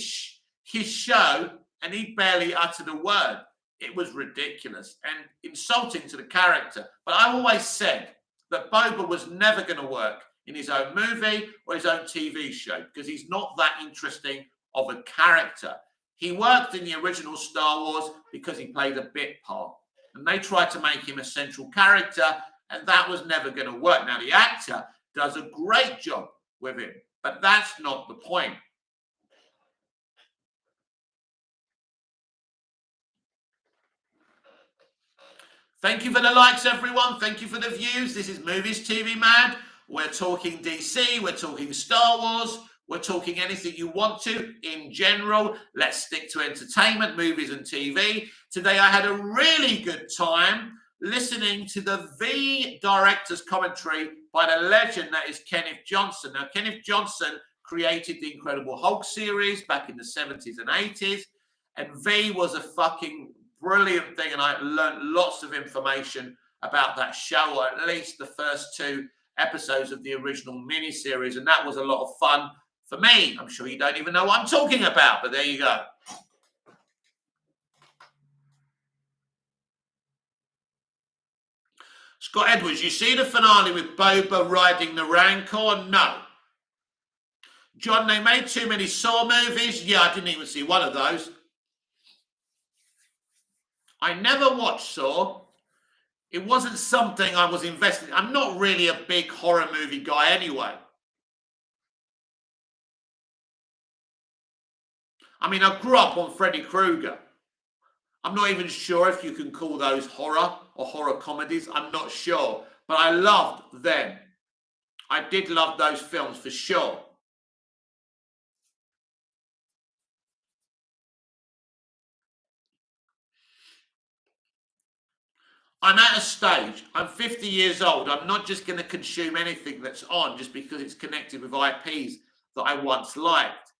show, and he barely uttered a word. It was ridiculous and insulting to the character. But I always said that Boba was never going to work in his own movie or his own TV show because he's not that interesting of a character. He worked in the original Star Wars because he played a bit part. And they tried to make him a central character, and that was never going to work. Now, the actor does a great job with him, but that's not the point. Thank you for the likes, everyone. Thank you for the views. This is Movies TV Mad. We're talking DC. We're talking Star Wars. We're talking anything you want to in general. Let's stick to entertainment, movies and TV. Today, I had a really good time listening to the V director's commentary by the legend that is Kenneth Johnson. Now, Kenneth Johnson created the Incredible Hulk series back in the 70s and 80s. And V was a fucking brilliant thing, and I learned lots of information about that show, or at least the first 2 episodes of the original miniseries, and that was a lot of fun for me. I'm sure you don't even know what I'm talking about, but there you go. Scott Edwards, you see the finale with Boba riding the Rancor? No. John, they made too many Saw movies? Yeah, I didn't even see one of those. I never watched Saw. It wasn't something I was invested in. I'm not really a big horror movie guy anyway. I mean, I grew up on Freddy Krueger. I'm not even sure if you can call those horror or horror comedies. I'm not sure. But I loved them. I did love those films for sure. I'm at a stage, I'm 50 years old. I'm not just going to consume anything that's on just because it's connected with IPs that I once liked.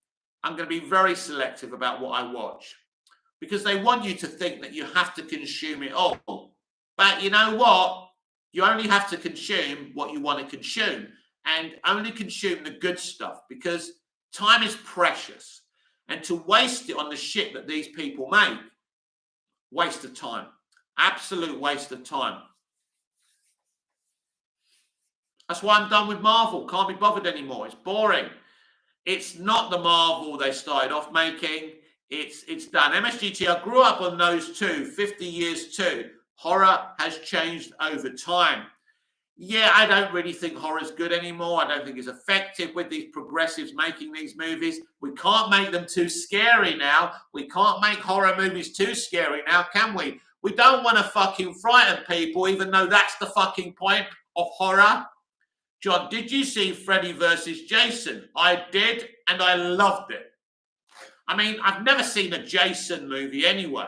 I'm going to be very selective about what I watch because they want you to think that you have to consume it all. But you know what? You only have to consume what you want to consume and only consume the good stuff because time is precious. And to waste it on the shit that these people make, waste of time. Absolute waste of time. That's why I'm done with Marvel. Can't be bothered anymore. It's boring. It's not the Marvel they started off making. It's done. MSGT, I grew up on those too. 50 years too. Horror has changed over time. Yeah, I don't really think horror's good anymore. I don't think it's effective with these progressives making these movies. We can't make them too scary now. We can't make horror movies too scary now, can we? We don't want to fucking frighten people, even though that's the fucking point of horror. John, did you see Freddy versus Jason? I did, and I loved it. I mean, I've never seen a Jason movie anyway,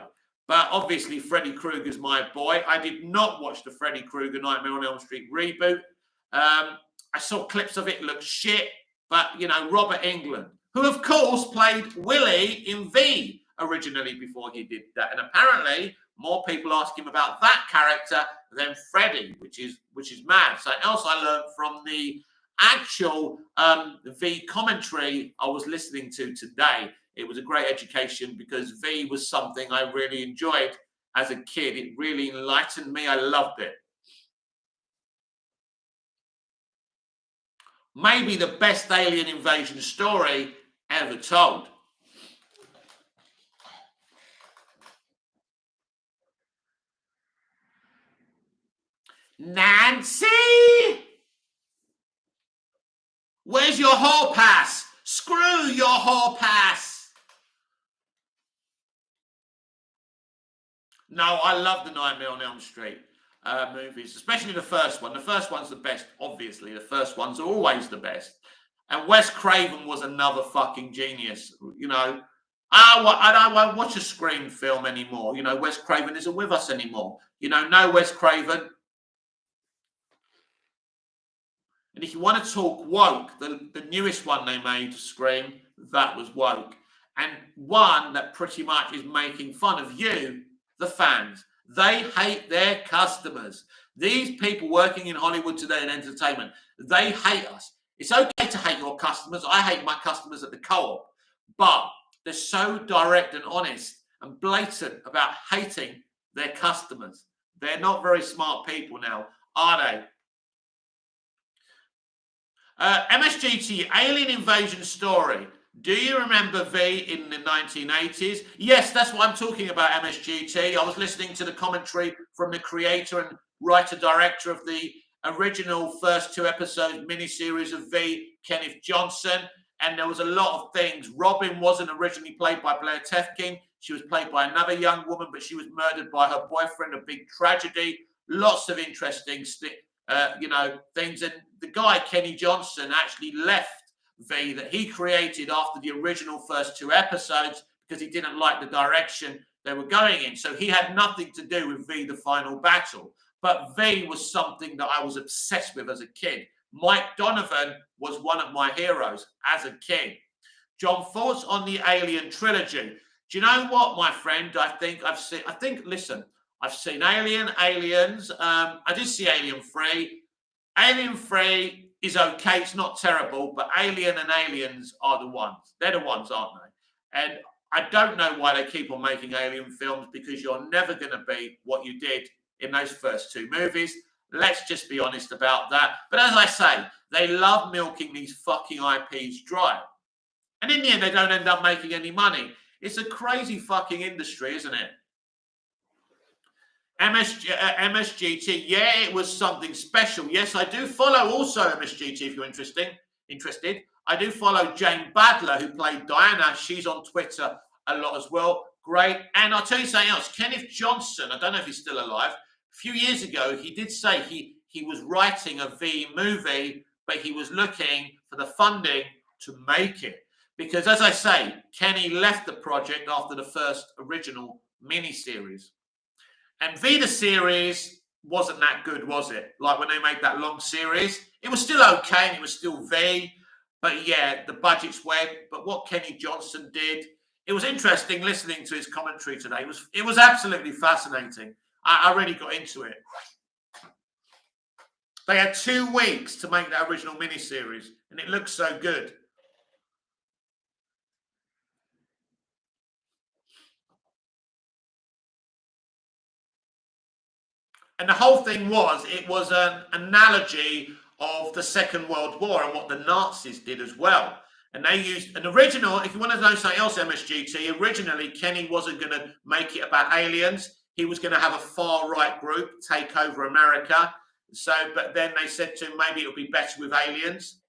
but obviously Freddy Krueger's my boy. I did not watch the Freddy Krueger Nightmare on Elm Street reboot. I saw clips of it, looked shit, but, you know, Robert Englund, who, of course, played Willie in V originally before he did that, and apparently more people ask him about that character than Freddy, which is mad. So else I learned from the actual V commentary I was listening to today. It was a great education because V was something I really enjoyed as a kid. It really enlightened me. I loved it. Maybe the best alien invasion story ever told. Nancy! Where's your hall pass? Screw your hall pass! No, I love the Nightmare on Elm Street movies, especially the first one. The first one's the best, obviously. The first ones are always the best. And Wes Craven was another fucking genius, you know. I won't watch a Scream film anymore. You know, Wes Craven isn't with us anymore. You know, no Wes Craven. And if you want to talk woke, the newest one they made, Scream, that was woke. And one that pretty much is making fun of you, the fans. They hate their customers. These people working in Hollywood today in entertainment, they hate us. It's okay to hate your customers. I hate my customers at the co-op. But they're so direct and honest and blatant about hating their customers. They're not very smart people now, are they? MSGT, Alien Invasion Story. Do you remember V in the 1980s? Yes, that's what I'm talking about, MSGT. I was listening to the commentary from the creator and writer-director of the original first 2 episode miniseries of V, Kenneth Johnson, and there was a lot of things. Robin wasn't originally played by Blair Tefkin. She was played by another young woman, but she was murdered by her boyfriend, a big tragedy. Lots of interesting things. And the guy, Kenny Johnson, actually left V that he created after the original first 2 episodes because he didn't like the direction they were going in. So he had nothing to do with V, the Final Battle. But V was something that I was obsessed with as a kid. Mike Donovan was one of my heroes as a kid. John, thoughts on the Alien trilogy? Do you know what, my friend? Listen, I've seen Aliens. I did see Alien 3. Alien 3 is okay. It's not terrible, but Alien and Aliens are the ones. They're the ones, aren't they? And I don't know why they keep on making Alien films, because you're never going to be what you did in those first two movies. Let's just be honest about that. But as I say, they love milking these fucking IPs dry. And in the end, they don't end up making any money. It's a crazy fucking industry, isn't it? MSGT, yeah, it was something special. Yes, I do follow also MSGT if you're interested. I do follow Jane Badler, who played Diana. She's on Twitter a lot as well. Great. And I'll tell you something else. Kenneth Johnson, I don't know if he's still alive. A few years ago, he did say he was writing a V movie, but he was looking for the funding to make it. Because, as I say, Kenny left the project after the first original miniseries. And V the series wasn't that good, was it? Like when they made that long series, it was still okay and it was still V. But yeah, the budgets went. But what Kenny Johnson did, it was interesting listening to his commentary today. It was absolutely fascinating. I really got into it. They had 2 weeks to make that original miniseries, and it looked so good. And the whole thing it was an analogy of the Second World War and what the Nazis did as well. And they used an original, if you want to know something else, MSGT, originally Kenny wasn't going to make it about aliens. He was going to have a far-right group take over America. But then they said to him, maybe it'll be better with aliens.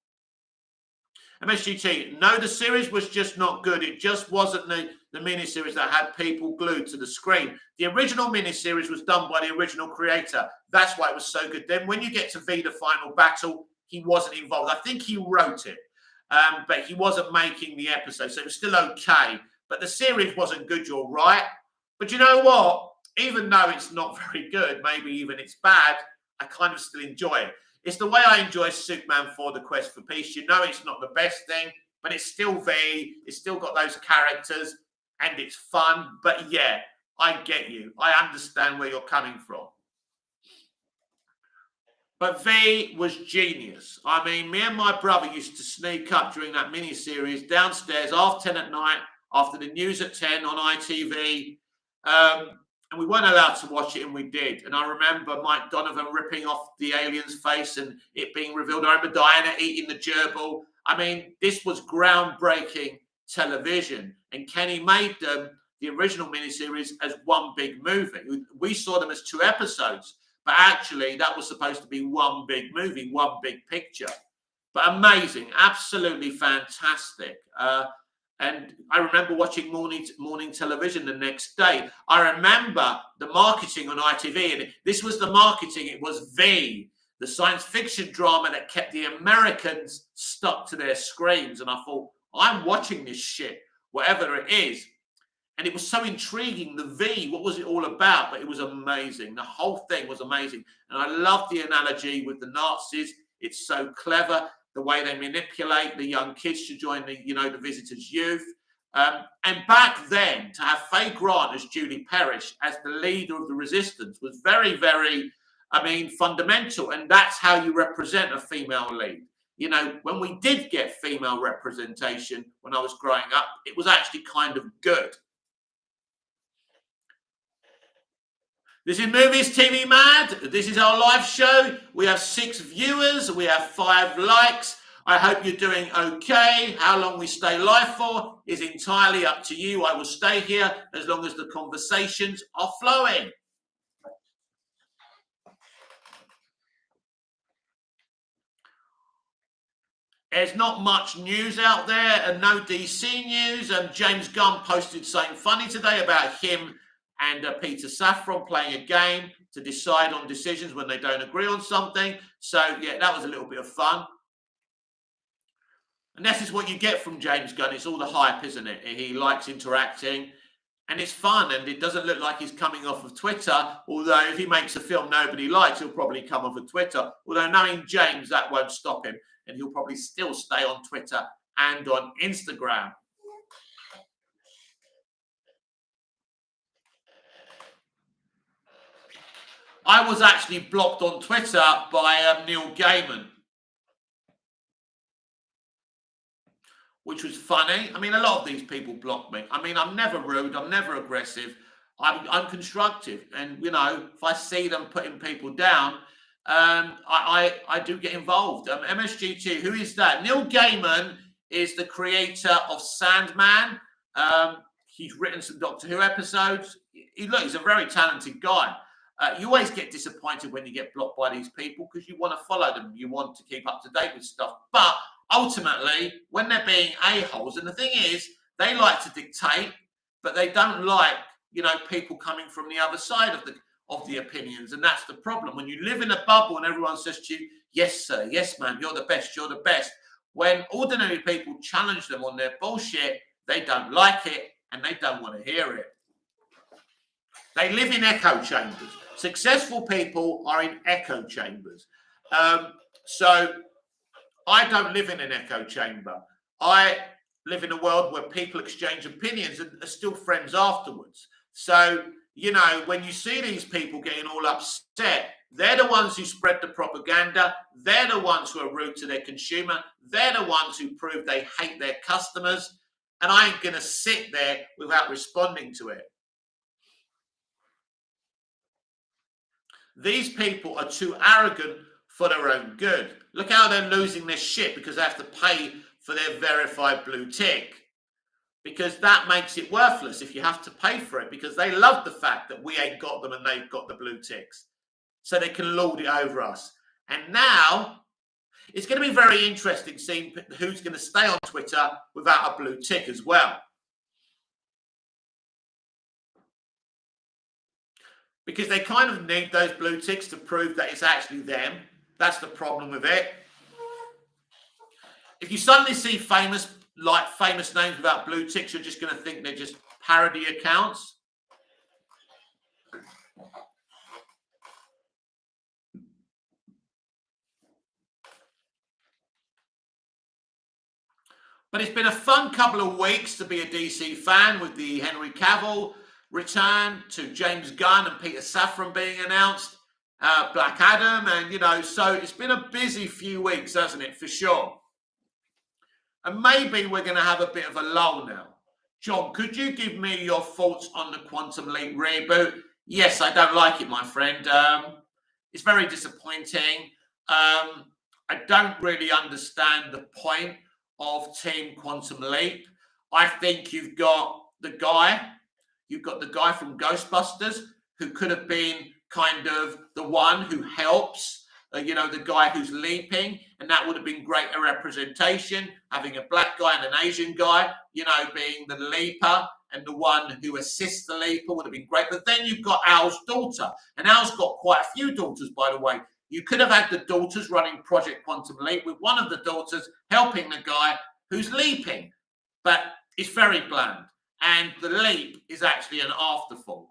MSGT, no, the series was just not good. It just wasn't the miniseries that had people glued to the screen. The original miniseries was done by the original creator. That's why it was so good. Then when you get to V, the Final Battle, he wasn't involved. I think he wrote it, but he wasn't making the episode, so it was still okay. But the series wasn't good, you're right. But you know what? Even though it's not very good, maybe even it's bad, I kind of still enjoy it. It's the way I enjoy Superman 4, The Quest for Peace. You know it's not the best thing, but it's still V. It's still got those characters, and it's fun. But yeah, I get you. I understand where you're coming from. But V was genius. I mean, me and my brother used to sneak up during that miniseries downstairs, 10:30 at night, after the news at 10 on ITV. And we weren't allowed to watch it, and we did. And I remember Mike Donovan ripping off the alien's face and it being revealed. I remember Diana eating the gerbil. I mean, this was groundbreaking television. And Kenny made them, the original miniseries, as one big movie. We saw them as 2 episodes, but actually that was supposed to be one big movie, one big picture. But amazing, absolutely fantastic. And I remember watching morning television the next day. I remember the marketing on ITV, and this was the marketing. It was V, the science fiction drama that kept the Americans stuck to their screens. And I thought, I'm watching this shit, whatever it is. And it was so intriguing, the V, what was it all about? But it was amazing. The whole thing was amazing. And I loved the analogy with the Nazis. It's so clever, the way they manipulate the young kids to join the visitors' youth. And back then, to have Faye Grant as Julie Parrish, as the leader of the resistance, was very, very, fundamental. And that's how you represent a female lead. You know, when we did get female representation when I was growing up, it was actually kind of good. This is Movies TV Mad. This is our live show. We have 6 viewers. We have 5 likes. I hope you're doing okay. How long we stay live for is entirely up to you. I will stay here as long as the conversations are flowing. There's not much news out there, and no DC news. James Gunn posted something funny today about him and Peter Safran playing a game to decide on decisions when they don't agree on something. So, yeah, that was a little bit of fun. And this is what you get from James Gunn. It's all the hype, isn't it? He likes interacting, and it's fun, and it doesn't look like he's coming off of Twitter, although if he makes a film nobody likes, he'll probably come off of Twitter. Although knowing James, that won't stop him, and he'll probably still stay on Twitter and on Instagram. I was actually blocked on Twitter by Neil Gaiman, which was funny. I mean, a lot of these people block me. I mean, I'm never rude. I'm never aggressive. I'm constructive. And, you know, if I see them putting people down, I do get involved. MSG2, who is that? Neil Gaiman is the creator of Sandman. He's written some Doctor Who episodes. He's a very talented guy. You always get disappointed when you get blocked by these people because you want to follow them. You want to keep up to date with stuff. But ultimately, when they're being a-holes, and the thing is, they like to dictate, but they don't like, you know, people coming from the other side of the opinions. And that's the problem. When you live in a bubble and everyone says to you, yes, sir, yes, ma'am, you're the best, you're the best. When ordinary people challenge them on their bullshit, they don't like it and they don't want to hear it. They live in echo chambers. Successful people are in echo chambers. So I don't live in an echo chamber. I live in a world where people exchange opinions and are still friends afterwards. So, you know, when you see these people getting all upset, they're the ones who spread the propaganda. They're the ones who are rude to their consumer. They're the ones who prove they hate their customers. And I ain't going to sit there without responding to it. These people are too arrogant for their own good. Look how they're losing their shit because they have to pay for their verified blue tick. Because that makes it worthless if you have to pay for it, because they love the fact that we ain't got them and they've got the blue ticks. So they can lord it over us. And now it's going to be very interesting seeing who's going to stay on Twitter without a blue tick as well. Because they kind of need those blue ticks to prove that it's actually them. That's the problem with it. If you suddenly see famous names without blue ticks, you're just going to think they're just parody accounts. But it's been a fun couple of weeks to be a DC fan with the Henry Cavill return, to James Gunn and Peter Safran being announced, Black Adam, and, you know, so it's been a busy few weeks, hasn't it, for sure. And maybe we're going to have a bit of a lull now. John, could you give me your thoughts on the Quantum Leap reboot? Yes, I don't like it, my friend. It's very disappointing. I don't really understand the point of Team Quantum Leap. I think you've got the guy from Ghostbusters who could have been kind of the one who helps, you know, the guy who's leaping, and that would have been greater representation, having a black guy and an Asian guy, you know, being the leaper, and the one who assists the leaper would have been great. But then you've got Al's daughter, and Al's got quite a few daughters, by the way. You could have had the daughters running Project Quantum Leap with one of the daughters helping the guy who's leaping, but it's very bland. And the leap is actually an afterthought.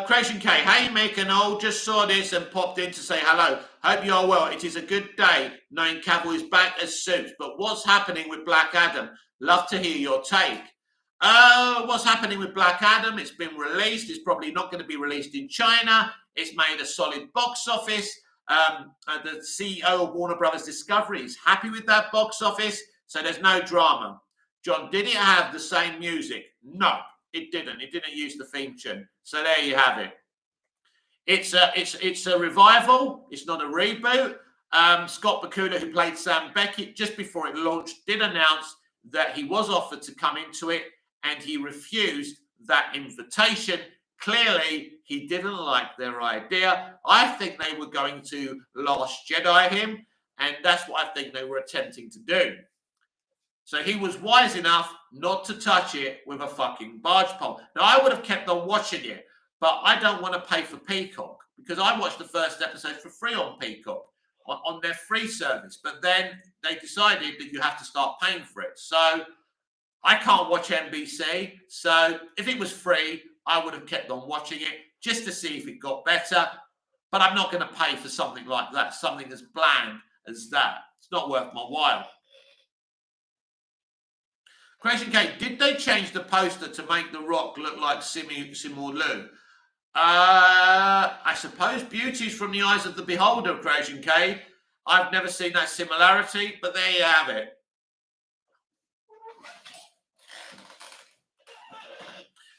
Creation K, hey Mick and all, just saw this and popped in to say hello. Hope you're well. It is a good day knowing Cavill is back as Suits, but what's happening with Black Adam? Love to hear your take. What's happening with Black Adam? It's been released. It's probably not going to be released in China. It's made a solid box office. The CEO of Warner Brothers Discovery is happy with that box office, so there's no drama. John, did it have the same music? No, it didn't. It didn't use the theme tune. So there you have it. It's a revival. It's not a reboot. Scott Bakula, who played Sam Beckett just before it launched, did announce that he was offered to come into it, and he refused that invitation. Clearly, he didn't like their idea. I think they were going to Last Jedi him, and that's what I think they were attempting to do. So he was wise enough not to touch it with a fucking barge pole. Now, I would have kept on watching it, but I don't want to pay for Peacock because I watched the first episode for free on Peacock, on their free service. But then they decided that you have to start paying for it. So I can't watch NBC. So if it was free, I would have kept on watching it just to see if it got better. But I'm not going to pay for something like that, something as bland as that. It's not worth my while. Creation K, did they change the poster to make The Rock look like Simu Liu? I suppose beauty's from the eyes of the beholder, Creation K. I've never seen that similarity, but there you have it.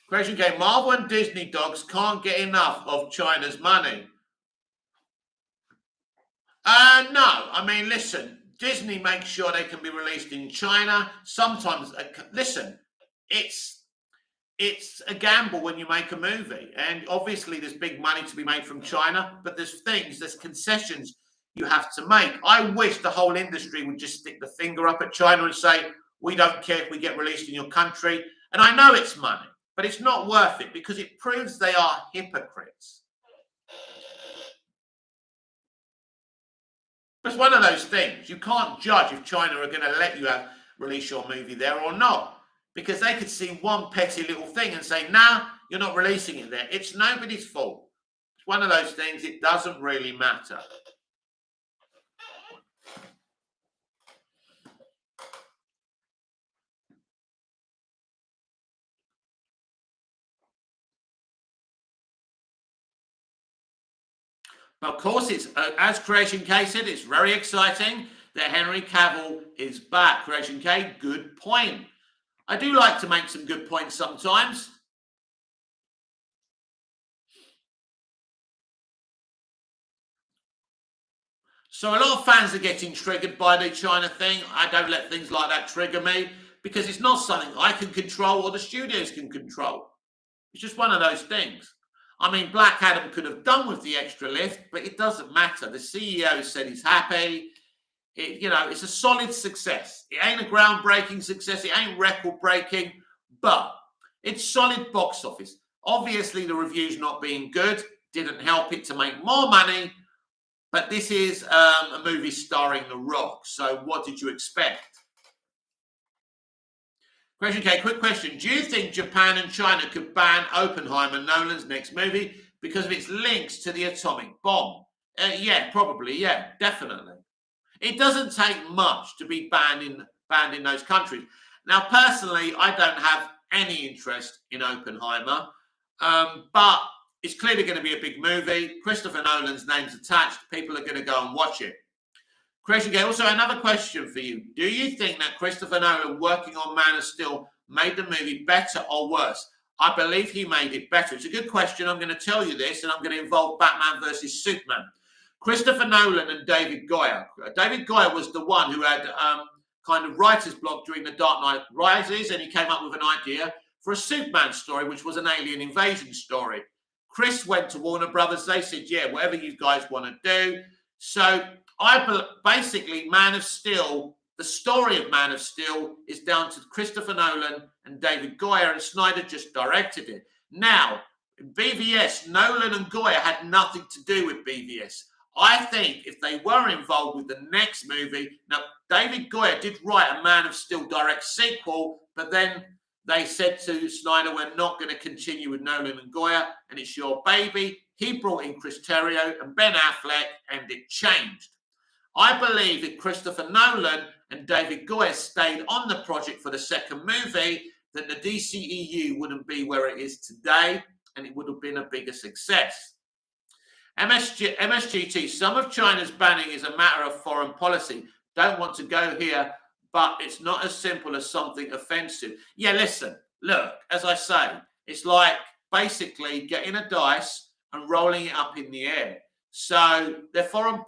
Creation K, Marvel and Disney dogs can't get enough of China's money. No, I mean, listen, Disney makes sure they can be released in China. Sometimes, listen, it's a gamble when you make a movie, and obviously there's big money to be made from China, but there's concessions you have to make. I wish the whole industry would just stick the finger up at China and say, we don't care if we get released in your country. And I know it's money, but it's not worth it because it proves they are hypocrites. It's one of those things. You can't judge if China are going to let you release your movie there or not, because they could see one petty little thing and say, nah, you're not releasing it there. It's nobody's fault. It's one of those things. It doesn't really matter. But of course, it's as Creation K said, it's very exciting that Henry Cavill is back. Creation K, good point. I do like to make some good points sometimes. So a lot of fans are getting triggered by the China thing. I don't let things like that trigger me because it's not something I can control or the studios can control. It's just one of those things. I mean, Black Adam could have done with the extra lift, but it doesn't matter. The CEO said he's happy. It's a solid success. It ain't a groundbreaking success. It ain't record-breaking, but it's solid box office. Obviously, the reviews not being good didn't help it to make more money, but this is a movie starring The Rock. So what did you expect? Question K, quick question. Do you think Japan and China could ban Oppenheimer, Nolan's next movie, because of its links to the atomic bomb? Yeah, probably. Yeah, definitely. It doesn't take much to be banned in those countries. Now, personally, I don't have any interest in Oppenheimer, but it's clearly going to be a big movie. Christopher Nolan's name's attached. People are going to go and watch it. Creation K, also another question for you. Do you think that Christopher Nolan working on Man of Steel made the movie better or worse? I believe he made it better. It's a good question. I'm going to tell you this, and I'm going to involve Batman versus Superman. Christopher Nolan and David Goyer. David Goyer was the one who had kind of writer's block during The Dark Knight Rises, and he came up with an idea for a Superman story, which was an alien invasion story. Chris went to Warner Brothers. They said, yeah, whatever you guys want to do. So basically, Man of Steel, the story of Man of Steel is down to Christopher Nolan and David Goyer, and Snyder just directed it. Now, in BVS, Nolan and Goyer had nothing to do with BVS. I think if they were involved with the next movie, now David Goyer did write a Man of Steel direct sequel, but then they said to Snyder, we're not going to continue with Nolan and Goyer, and it's your baby. He brought in Chris Terrio and Ben Affleck, and it changed. I believe if Christopher Nolan and David Goyer stayed on the project for the second movie, then the DCEU wouldn't be where it is today, and it would have been a bigger success. MSGT, some of China's banning is a matter of foreign policy. Don't want to go here, but it's not as simple as something offensive. Yeah, listen, look, as I say, it's like basically getting a dice and rolling it up in the air. So their foreign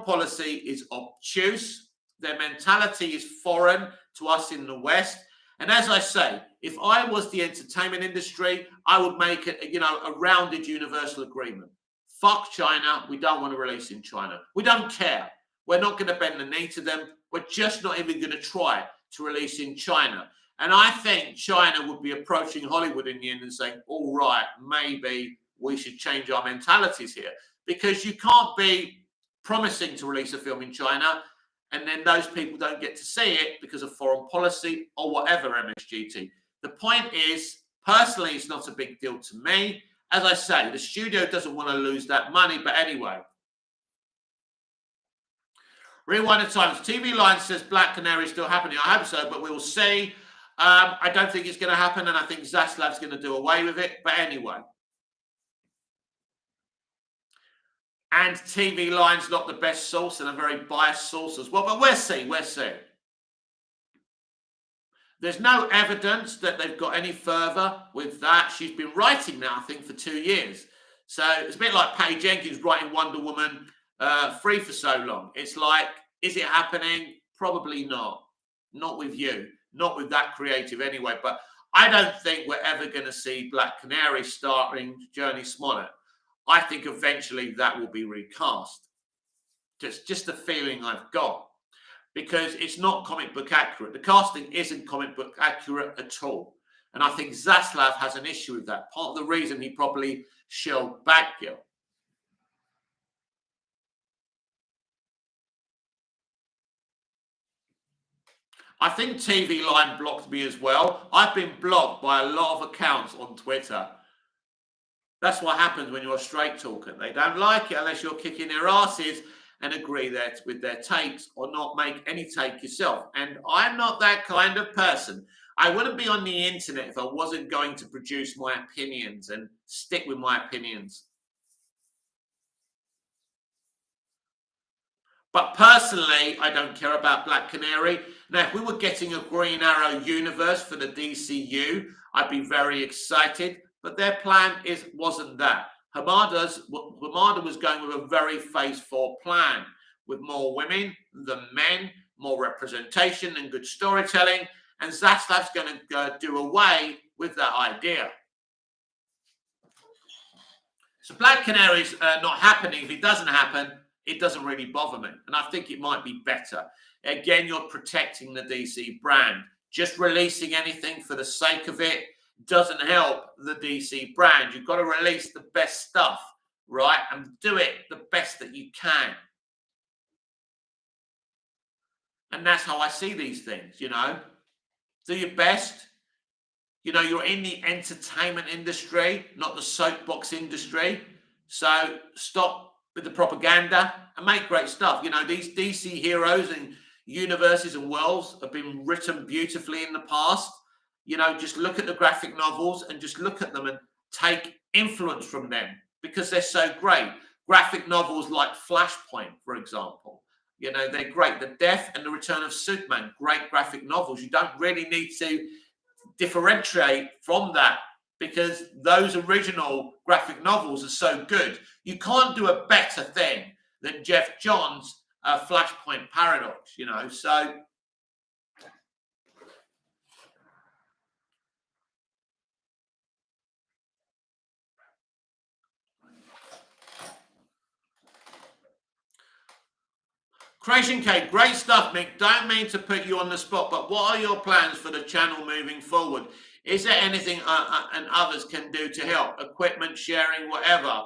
policy is obtuse. Their mentality is foreign to us in the West. And as I say, if I was the entertainment industry, I would make it, a rounded universal agreement. Fuck China. We don't want to release in China. We don't care. We're not going to bend the knee to them. We're just not even going to try to release in China. And I think China would be approaching Hollywood in the end and saying, all right, maybe we should change our mentalities here. Because you can't be promising to release a film in China and then those people don't get to see it because of foreign policy or whatever, MSGT. The point is, personally, it's not a big deal to me. As I say, the studio doesn't want to lose that money, but anyway. Rewind the Times. TV Line says Black Canary is still happening. I hope so, but we will see. I don't think it's going to happen, and I think Zaslav's going to do away with it. But anyway. And TV Line's not the best source and a very biased source as well. But we'll see. We'll see. There's no evidence that they've got any further with that. She's been writing now, I think, for 2 years. So it's a bit like Patty Jenkins writing Wonder Woman 3 for so long. It's like, is it happening? Probably not. Not with you. Not with that creative anyway. But I don't think we're ever going to see Black Canary starring Jurnee Smollett. I think eventually that will be recast. Just the feeling I've got. Because it's not comic book accurate. The casting isn't comic book accurate at all. And I think Zaslav has an issue with that. Part of the reason he probably shelved Batgirl. I think TV Line blocked me as well. I've been blocked by a lot of accounts on Twitter. That's what happens when you're a straight talker. They don't like it unless you're kicking their asses and agree with their takes or not make any take yourself. And I'm not that kind of person. I wouldn't be on the internet if I wasn't going to produce my opinions and stick with my opinions. But personally, I don't care about Black Canary. Now, if we were getting a Green Arrow universe for the DCU, I'd be very excited. But their plan wasn't that. Hamada was going with a very phase 4 plan with more women than men, more representation and good storytelling. And Zaslav's going to do away with that idea. So Black Canary's not happening. If it doesn't happen, it doesn't really bother me. And I think it might be better. Again, you're protecting the DC brand. Just releasing anything for the sake of it doesn't help the DC brand. You've got to release the best stuff, right? And do it the best that you can. And that's how I see these things, you know. Do your best. You know, you're in the entertainment industry, not the soapbox industry. So stop with the propaganda and make great stuff. You know, these DC heroes and universes and worlds have been written beautifully in the past. You know, just look at the graphic novels and just look at them and take influence from them because they're so great. Graphic novels like Flashpoint, for example, you know, they're great. The Death and the Return of Superman, great graphic novels. You don't really need to differentiate from that because those original graphic novels are so good. You can't do a better thing than Jeff Johns' Flashpoint Paradox, you know, so... Creation Cake, great stuff, Mick. Don't mean to put you on the spot, but what are your plans for the channel moving forward? Is there anything and others can do to help? Equipment sharing, whatever.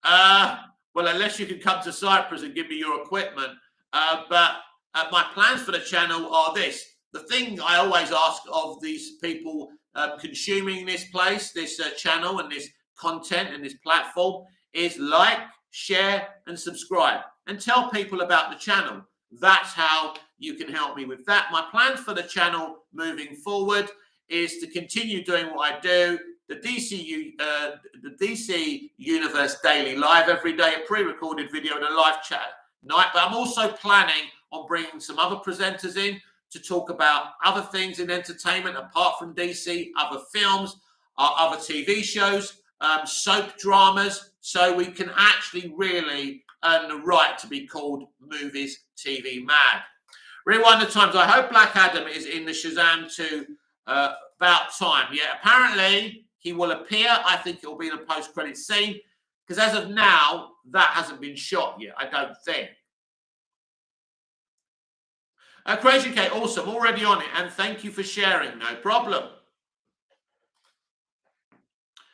Well, unless you can come to Cyprus and give me your equipment. But my plans for the channel are this. The thing I always ask of these people consuming this place, this channel and this content and this platform is like, share and subscribe. And tell people about the channel. That's how you can help me with that. My plans for the channel moving forward is to continue doing what I do. The DC Universe Daily Live every day, a pre-recorded video and a live chat night. But I'm also planning on bringing some other presenters in to talk about other things in entertainment apart from DC, other films, other TV shows, soap dramas, so we can actually really earn the right to be called Movies TV Mad. Rewind the Times. I hope Black Adam is in the Shazam 2 about time. Yeah, apparently he will appear. I think it will be in a post-credit scene because as of now, that hasn't been shot yet, I don't think. Crazy Kate, awesome. Already on it. And thank you for sharing. No problem.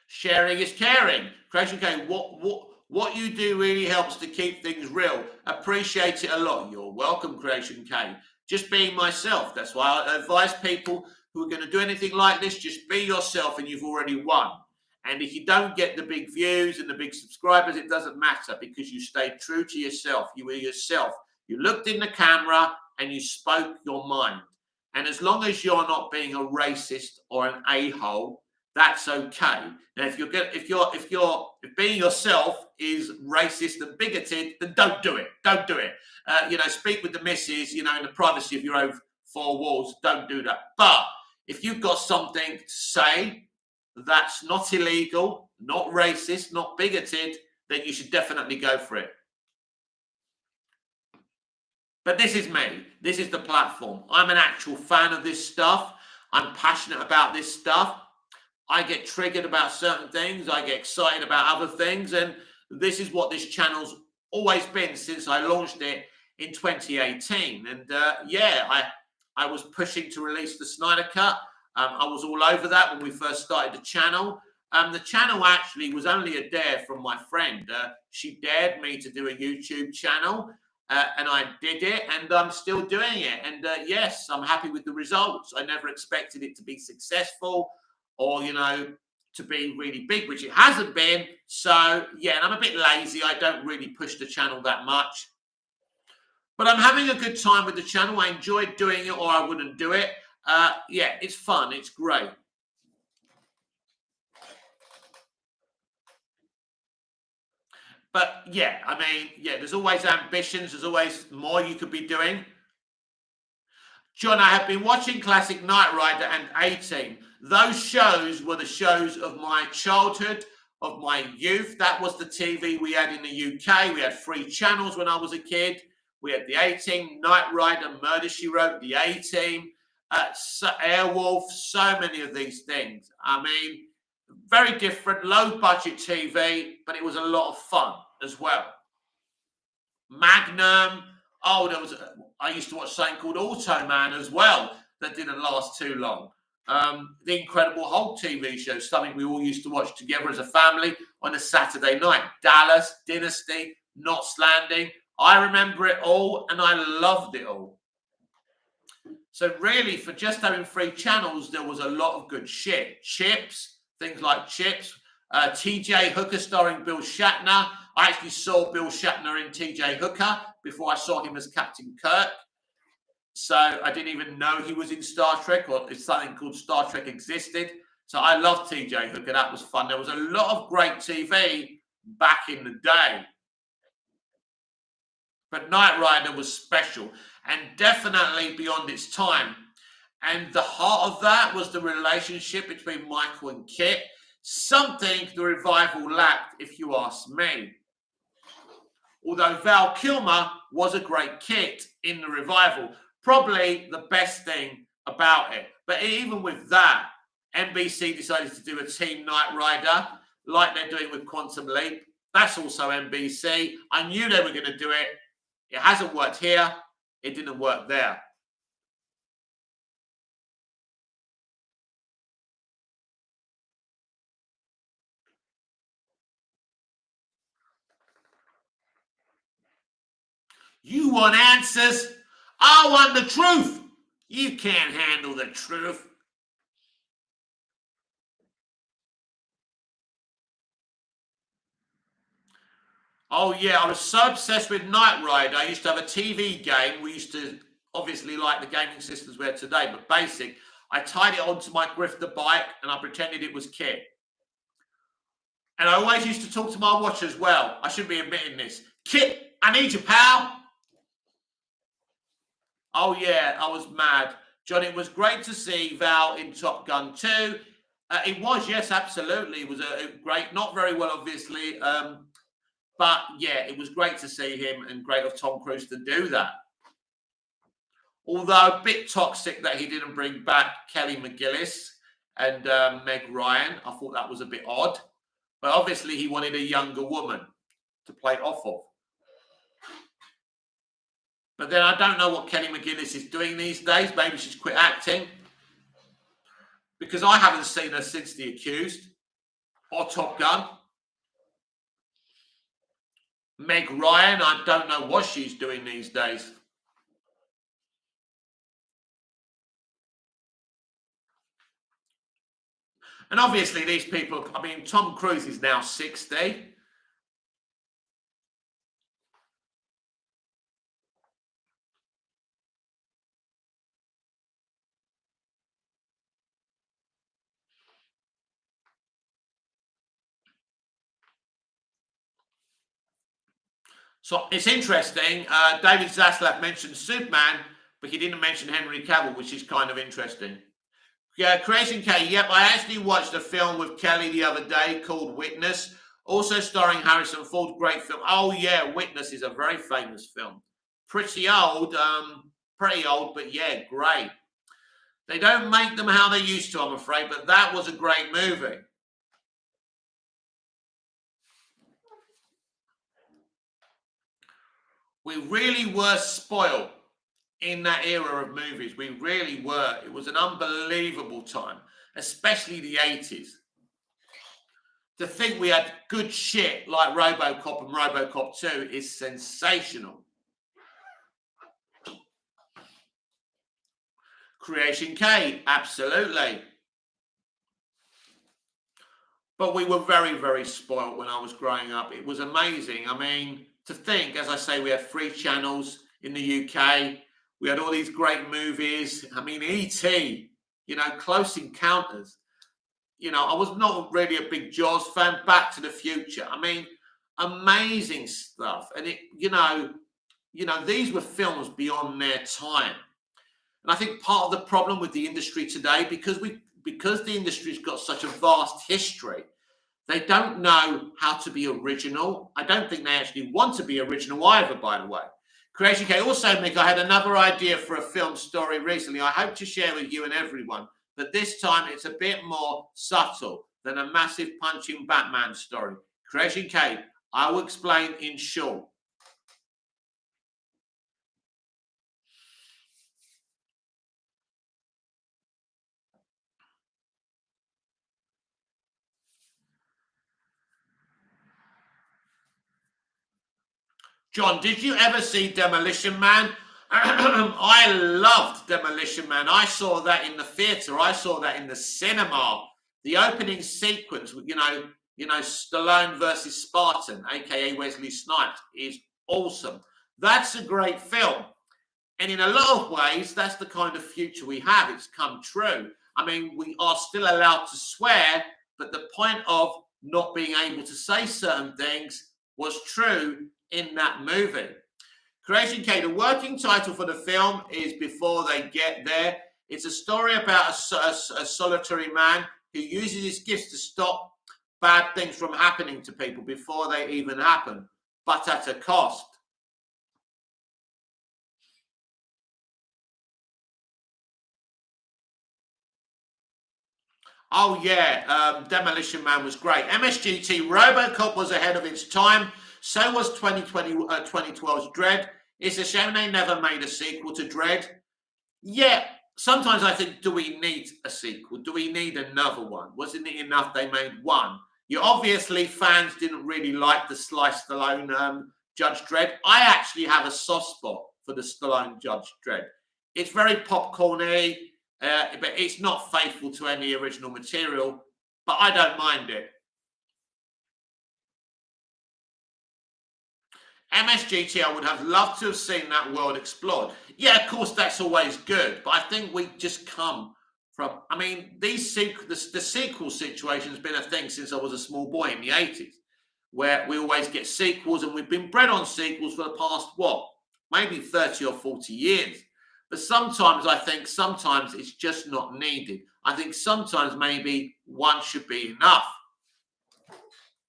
Sharing is caring. Crazy Kate, what you do really helps to keep things real. Appreciate it a lot. You're welcome, Creation K. Just being myself. That's why I advise people who are going to do anything like this, just be yourself and you've already won. And if you don't get the big views and the big subscribers, it doesn't matter because you stay true to yourself. You were yourself. You looked in the camera and you spoke your mind. And as long as you're not being a racist or an a-hole, that's okay. Now, if being yourself is racist and bigoted, then don't do it. Don't do it. Speak with the missus. In the privacy of your own four walls. Don't do that. But if you've got something to say that's not illegal, not racist, not bigoted, then you should definitely go for it. But this is me. This is the platform. I'm an actual fan of this stuff. I'm passionate about this stuff. I get triggered about certain things. I get excited about other things. And this is what this channel's always been since I launched it in 2018. And I was pushing to release the Snyder Cut. I was all over that when we first started the channel. The channel actually was only a dare from my friend. She dared me to do a YouTube channel. And I did it, and I'm still doing it. And yes, I'm happy with the results. I never expected it to be successful or, to be really big, which it hasn't been. So, yeah, and I'm a bit lazy. I don't really push the channel that much. But I'm having a good time with the channel. I enjoyed doing it, or I wouldn't do it. Yeah, it's fun. It's great. But yeah, there's always ambitions. There's always more you could be doing. John, I have been watching classic Knight Rider and A-Team. Those shows were the shows of my childhood, of my youth. That was the TV we had in the UK. We had 3 channels when I was a kid. We had the A-Team, Knight Rider, Murder, She Wrote, the A-Team, Airwolf, so many of these things. Very different, low budget TV, but it was a lot of fun as well. Magnum. I used to watch something called Automan as well that didn't last too long. The Incredible Hulk TV show, something we all used to watch together as a family on a Saturday night. Dallas, Dynasty, Knots Landing. I remember it all and I loved it all. So really, for just having 3 channels, there was a lot of good shit. Chips. Things like Chips, TJ Hooker starring Bill Shatner. I actually saw Bill Shatner in TJ Hooker before I saw him as Captain Kirk. So I didn't even know he was in Star Trek, or if something called Star Trek existed. So I loved TJ Hooker. That was fun. There was a lot of great TV back in the day. But Knight Rider was special and definitely beyond its time. And the heart of that was the relationship between Michael and Kit. Something the revival lacked, if you ask me. Although Val Kilmer was a great Kit in the revival. Probably the best thing about it. But even with that, NBC decided to do a Team Knight Rider like they're doing with Quantum Leap. That's also NBC. I knew they were going to do it. It hasn't worked here. It didn't work there. You want answers? I want the truth. You can't handle the truth. Oh, yeah, I was so obsessed with Knight Rider. I used to have a TV game. We used to obviously like the gaming systems we have today, but basic. I tied it onto my Grifter bike and I pretended it was Kit. And I always used to talk to my watch as well. I shouldn't be admitting this. Kit, I need you, pal. Oh, yeah, I was mad. John, it was great to see Val in Top Gun 2. It was, yes, absolutely. It was a great, not very well, obviously. But, yeah, it was great to see him and great of Tom Cruise to do that. Although a bit toxic that he didn't bring back Kelly McGillis and Meg Ryan. I thought that was a bit odd. But obviously he wanted a younger woman to play off of. But then I don't know what Kelly McGillis is doing these days. Maybe she's quit acting. Because I haven't seen her since The Accused or Top Gun. Meg Ryan, I don't know what she's doing these days. And obviously these people, I mean, Tom Cruise is now 60. So it's interesting. David Zaslav mentioned Superman, but he didn't mention Henry Cavill, which is kind of interesting. Yeah, Creation K. Yep, I actually watched a film with Kelly the other day called Witness, also starring Harrison Ford. Great film. Oh yeah, Witness is a very famous film. Pretty old, but yeah, great. They don't make them how they used to, I'm afraid, but that was a great movie. We really were spoiled in that era of movies. We really were. It was an unbelievable time, especially the 80s. To think we had good shit like RoboCop and RoboCop 2 is sensational. Creation K, absolutely. But we were very, very spoiled when I was growing up. It was amazing. I mean, to think, as I say, we had 3 channels in the UK. We had all these great movies. I mean, E.T., Close Encounters. I was not really a big Jaws fan. Back to the Future. I mean, amazing stuff. And these were films beyond their time. And I think part of the problem with the industry today, because the industry's got such a vast history, they don't know how to be original. I don't think they actually want to be original either, by the way. Creation K. Also, Mick, I had another idea for a film story recently. I hope to share with you and everyone. But this time it's a bit more subtle than a massive punching Batman story. Creation K. I will explain in short. John, did you ever see Demolition Man? I loved Demolition Man. I saw that in the theater. I saw that in the cinema. The opening sequence, Stallone versus Spartan, aka Wesley Snipes, is awesome. That's a great film. And in a lot of ways, that's the kind of future we have. It's come true. I mean, we are still allowed to swear, but the point of not being able to say certain things was true in that movie. Creation K, the working title for the film is Before They Get There. It's a story about a solitary man who uses his gifts to stop bad things from happening to people before they even happen, but at a cost. Oh yeah, Demolition Man was great. MSGT, RoboCop was ahead of its time. So was 2012's Dredd. It's a shame they never made a sequel to Dredd. Yeah, sometimes I think, do we need a sequel? Do we need another one? Wasn't it enough they made one? Obviously, fans didn't really like the Sly Stallone Judge Dredd. I actually have a soft spot for the Stallone Judge Dredd. It's very popcorny, but it's not faithful to any original material, but I don't mind it. MSGT, I would have loved to have seen that world explored. Yeah, of course, that's always good, but I think we just come from, I mean, the sequel situation has been a thing since I was a small boy in the 80s, where we always get sequels, and we've been bred on sequels for the past, maybe 30 or 40 years. But sometimes I think it's just not needed. I think sometimes maybe one should be enough.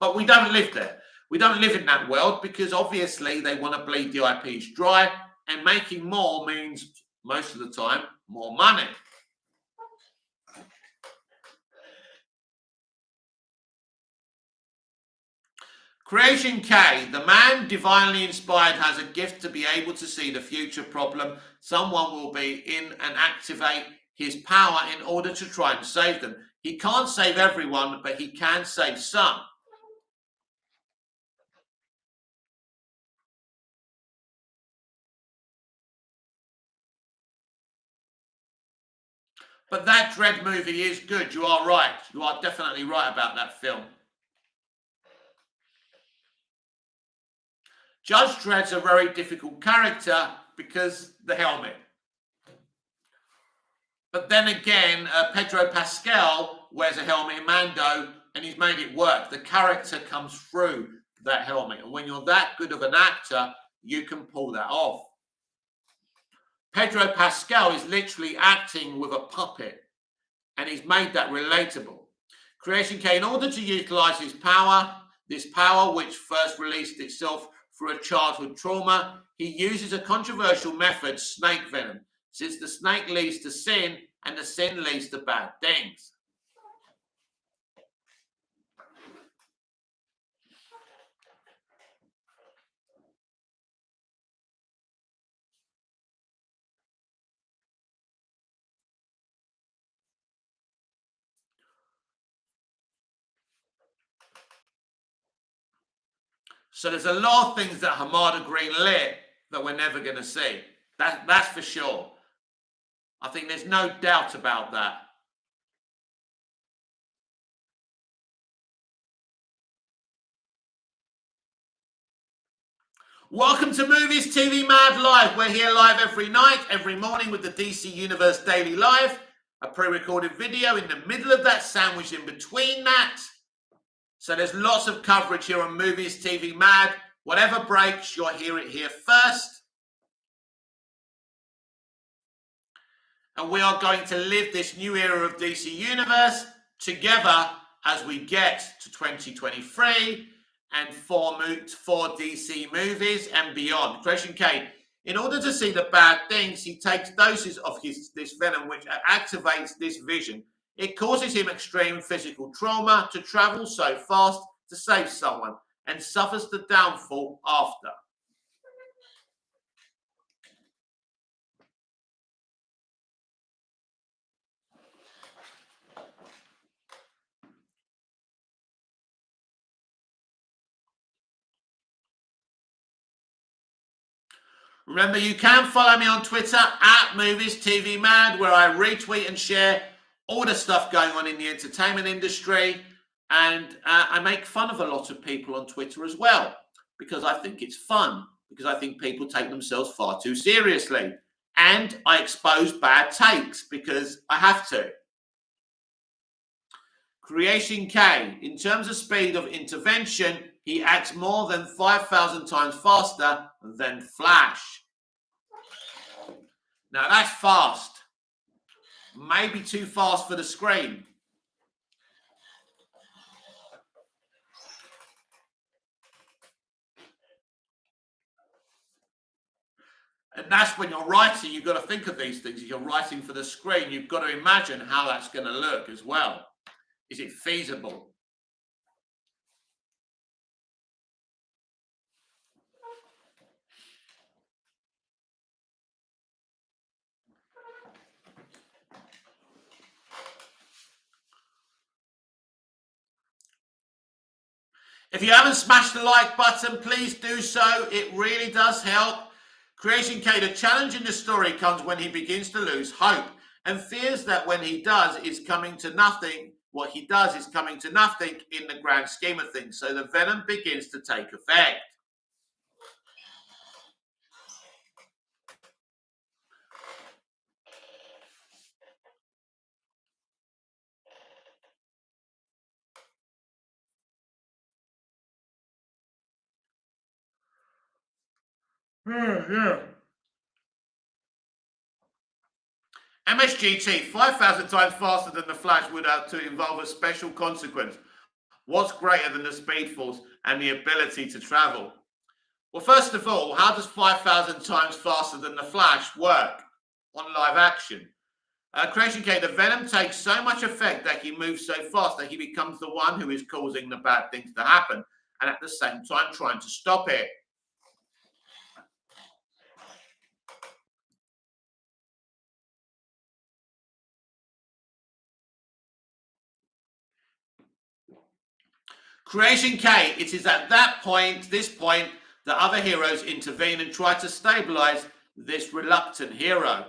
But we don't live there. We don't live in that world because obviously they want to bleed the IPs dry, and making more means most of the time more money. Creation K, the man divinely inspired has a gift to be able to see the future problem. Someone will be in and activate his power in order to try and save them. He can't save everyone, but he can save some. But that Dredd movie is good. You are right. You are definitely right about that film. Judge Dredd's a very difficult character because the helmet. But then again, Pedro Pascal wears a helmet in Mando, and he's made it work. The character comes through that helmet. And when you're that good of an actor, you can pull that off. Pedro Pascal is literally acting with a puppet, and he's made that relatable. Creation K, in order to utilize his power, this power which first released itself through a childhood trauma, he uses a controversial method, snake venom, since the snake leads to sin and the sin leads to bad things. So there's a lot of things that Hamada Green lit that we're never going to see. That's for sure. I think there's no doubt about that. Welcome to Movies TV Mad Live. We're here live every night, every morning with the DC Universe Daily Live, a pre-recorded video in the middle of that, sandwiched in between that. So there's lots of coverage here on Movies TV Mad. Whatever breaks, you'll hear it here first. And we are going to live this new era of DC Universe together as we get to 2023 and for DC movies and beyond. Creation K, in order to see the bad things, he takes doses of this venom, which activates this vision. It causes him extreme physical trauma to travel so fast to save someone and suffers the downfall after. Remember, you can follow me on Twitter at Movies TV Mad, where I retweet and share all the stuff going on in the entertainment industry. And I make fun of a lot of people on Twitter as well, because I think it's fun, because I think people take themselves far too seriously. And I expose bad takes because I have to. Creation K, in terms of speed of intervention, he acts more than 5,000 times faster than Flash. Now that's fast. Maybe too fast for the screen. And that's when you're writing, you've got to think of these things. If you're writing for the screen, you've got to imagine how that's going to look as well. Is it feasible? If you haven't smashed the like button, please do so. It really does help. Creation K, the challenge in the story comes when he begins to lose hope and fears that when he does, it's coming to nothing. What he does is coming to nothing in the grand scheme of things. So the venom begins to take effect. Yeah. MSGT, 5,000 times faster than the Flash would have to involve a special consequence. What's greater than the Speed Force and the ability to travel? Well, first of all, how does 5,000 times faster than the Flash work on live action? Creation K, the venom takes so much effect that he moves so fast that he becomes the one who is causing the bad things to happen and at the same time trying to stop it. Creation K, it is at this point, that other heroes intervene and try to stabilize this reluctant hero.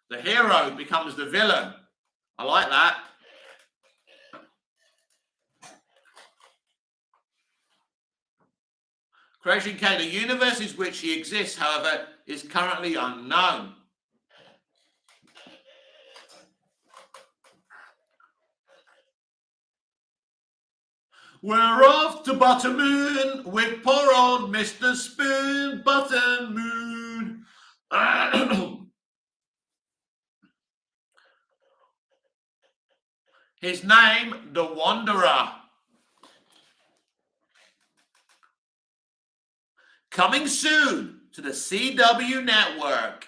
The hero becomes the villain. I like that. Creation K, the universe in which he exists, however, is currently unknown. We're off to Buttermoon with poor old Mr. Spoon. Buttermoon. His name, The Wanderer. Coming soon to the CW network.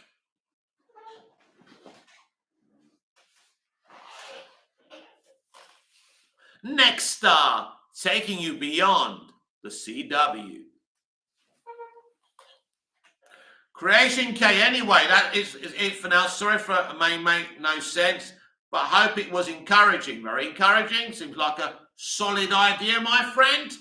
Next Star, taking you beyond the CW. Creation K. Anyway, that is it for now. Sorry for it may make no sense, but I hope it was encouraging. Very encouraging. Seems like a solid idea, my friend.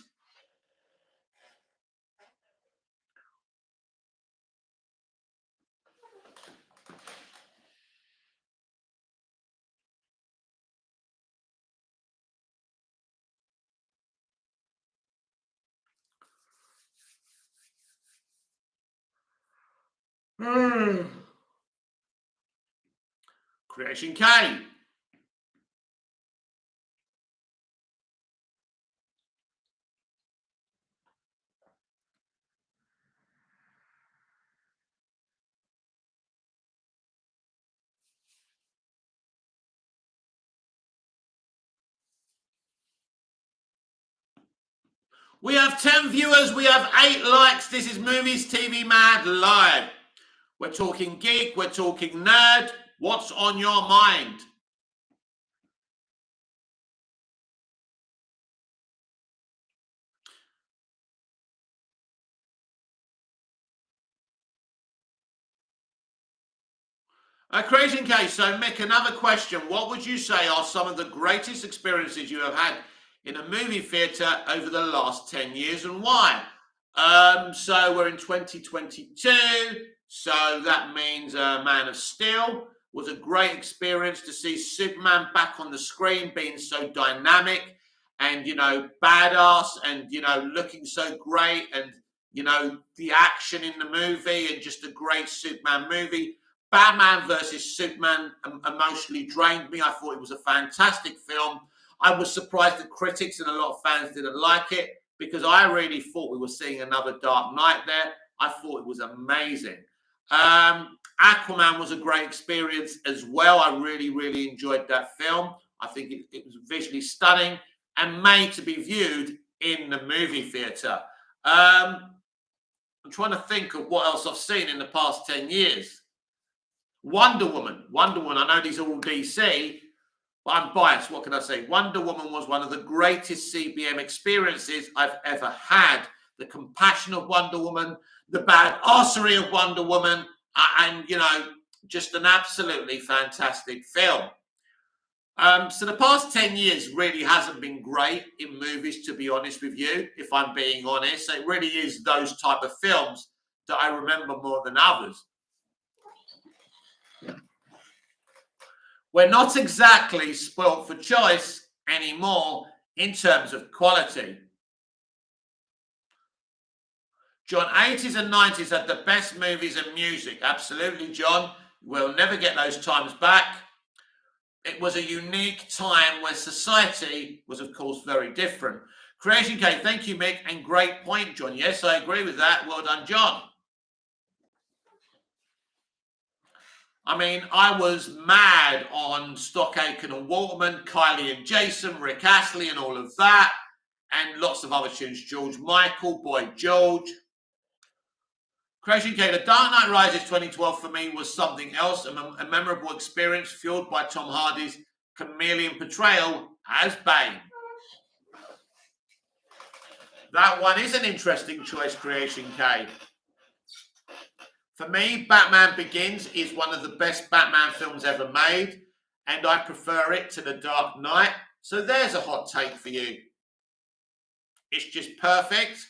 Creation K. We have 10 viewers. We have 8 likes. This is Movies TV Mad Live. We're talking geek. We're talking nerd. What's on your mind? Creation Case. So, Mick, another question. What would you say are some of the greatest experiences you have had in a movie theatre over the last 10 years and why? So, we're in 2022. So, that means Man of Steel was a great experience to see Superman back on the screen being so dynamic and, you know, badass and, you know, looking so great and, you know, the action in the movie and just a great Superman movie. Batman versus Superman emotionally drained me. I thought it was a fantastic film. I was surprised that critics and a lot of fans didn't like it because I really thought we were seeing another Dark Knight there. I thought it was amazing. Aquaman was a great experience as well. I really, really enjoyed that film. I think it was visually stunning and made to be viewed in the movie theatre. I'm trying to think of what else I've seen in the past 10 years. Wonder Woman. I know these are all DC, but I'm biased. What can I say? Wonder Woman was one of the greatest CBM experiences I've ever had. The compassion of Wonder Woman, the badassery of Wonder Woman, and, you know, just an absolutely fantastic film. So the past 10 years really hasn't been great in movies, to be honest with you, if I'm being honest. It really is those type of films that I remember more than others. We're not exactly spoilt for choice anymore in terms of quality. John, 80s and 90s had the best movies and music. Absolutely, John. We'll never get those times back. It was a unique time where society was, of course, very different. Creation K, thank you, Mick, and great point, John. Yes, I agree with that. Well done, John. I mean, I was mad on Stock Aitken and Waterman, Kylie and Jason, Rick Astley and all of that, and lots of other tunes. George Michael, Boy George. Creation K, The Dark Knight Rises 2012 for me was something else, a memorable experience fueled by Tom Hardy's chameleon portrayal as Bane. That one is an interesting choice, Creation K. For me, Batman Begins is one of the best Batman films ever made, and I prefer it to The Dark Knight. So there's a hot take for you. It's just perfect.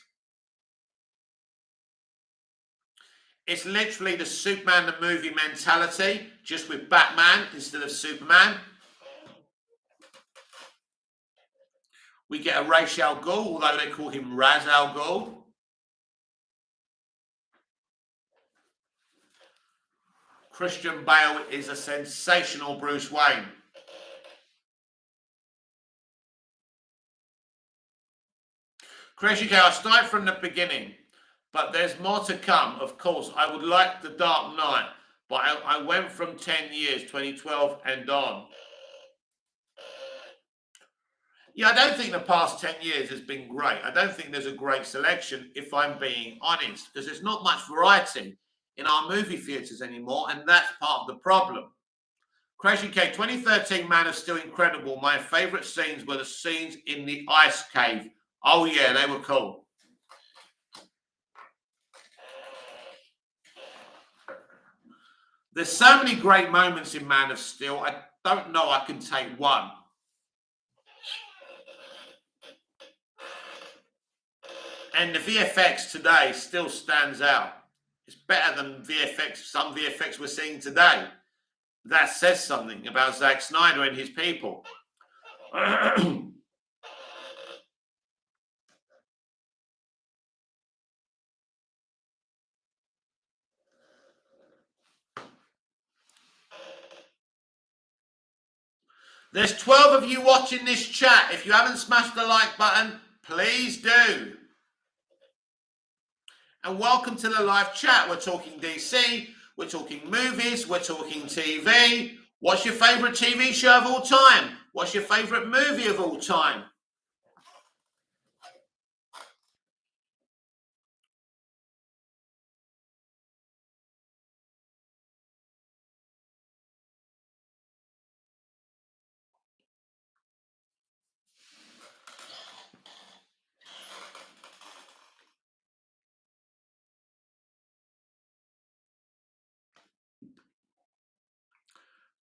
It's literally the Superman the movie mentality, just with Batman instead of Superman. We get a Ra's al Ghul, although they call him Ra's al Ghul. Christian Bale is a sensational Bruce Wayne. Crazy K, I'll start from the beginning, but there's more to come. Of course, I would like The Dark Knight, but I went from 10 years, 2012 and on. Yeah, I don't think the past 10 years has been great. I don't think there's a great selection, if I'm being honest, because there's not much variety in our movie theatres anymore, and that's part of the problem. Crazy K, 2013 Man of Steel, incredible. My favourite scenes were the scenes in the ice cave. Oh, yeah, they were cool. There's so many great moments in Man of Steel. I don't know I can take one. And the VFX today still stands out. It's better than some VFX we're seeing today. That says something about Zack Snyder and his people. There's 12 of you watching this chat. If you haven't smashed the like button, please do. And welcome to the live chat. We're talking DC, we're talking movies, we're talking TV. What's your favourite TV show of all time? What's your favourite movie of all time?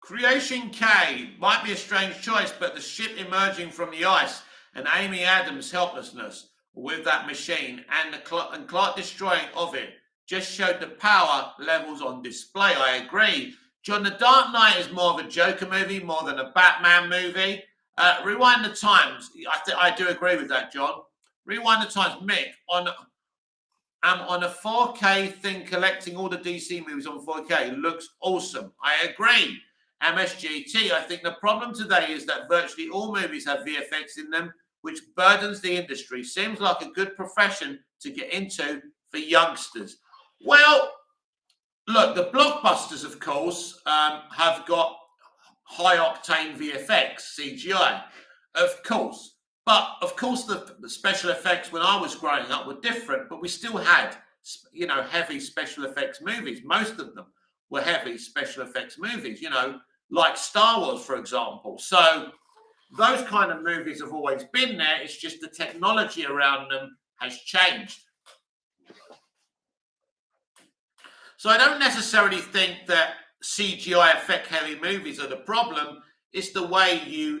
Creation K might be a strange choice, but the ship emerging from the ice and Amy Adams' helplessness with that machine and Clark destroying of it just showed the power levels on display. I agree. John, The Dark Knight is more of a Joker movie, more than a Batman movie. Rewind the Times. I do agree with that, John. Rewind the Times. Mick, on a 4K thing, collecting all the DC movies on 4K looks awesome. I agree. MSGT, I think the problem today is that virtually all movies have VFX in them, which burdens the industry. Seems like a good profession to get into for youngsters. Well, look, the blockbusters, of course, have got high-octane VFX, CGI, of course. But, of course, the special effects when I was growing up were different, but we still had, heavy special effects movies. Most of them were heavy special effects movies, like Star Wars, for example. So those kind of movies have always been there. It's just the technology around them has changed. So I don't necessarily think that CGI effect heavy movies are the problem. It's the way you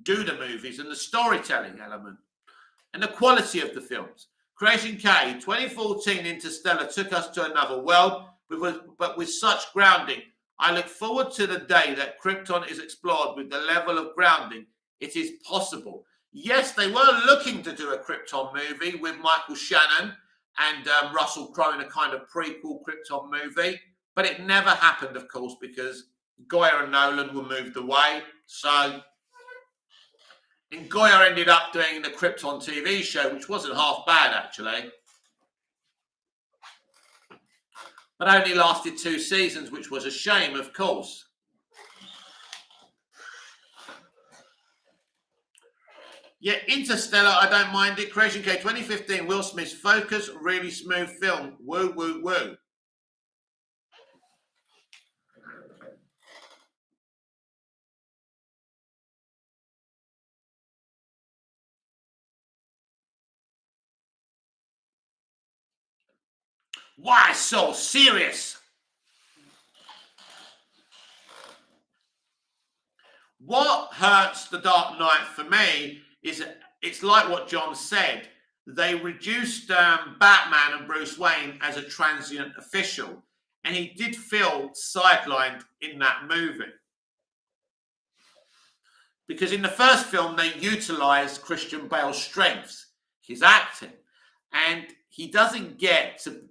do the movies and the storytelling element and the quality of the films. Creation K, 2014 Interstellar took us to another world, but with such grounding. I look forward to the day that Krypton is explored with the level of grounding. It is possible. Yes, they were looking to do a Krypton movie with Michael Shannon and Russell Crowe in a kind of prequel Krypton movie, but it never happened, of course, because Goyer and Nolan were moved away. So, and Goyer ended up doing the Krypton TV show, which wasn't half bad, actually. But only lasted 2 seasons, which was a shame, of course. Yeah, Interstellar, I don't mind it. Creation K, 2015, Will Smith's Focus, really smooth film. Woo, woo, woo. Why so serious? What hurts The Dark Knight for me is it's like what John said. They reduced Batman and Bruce Wayne as a transient official, and he did feel sidelined in that movie. Because in the first film, they utilized Christian Bale's strengths, his acting, and he doesn't get to.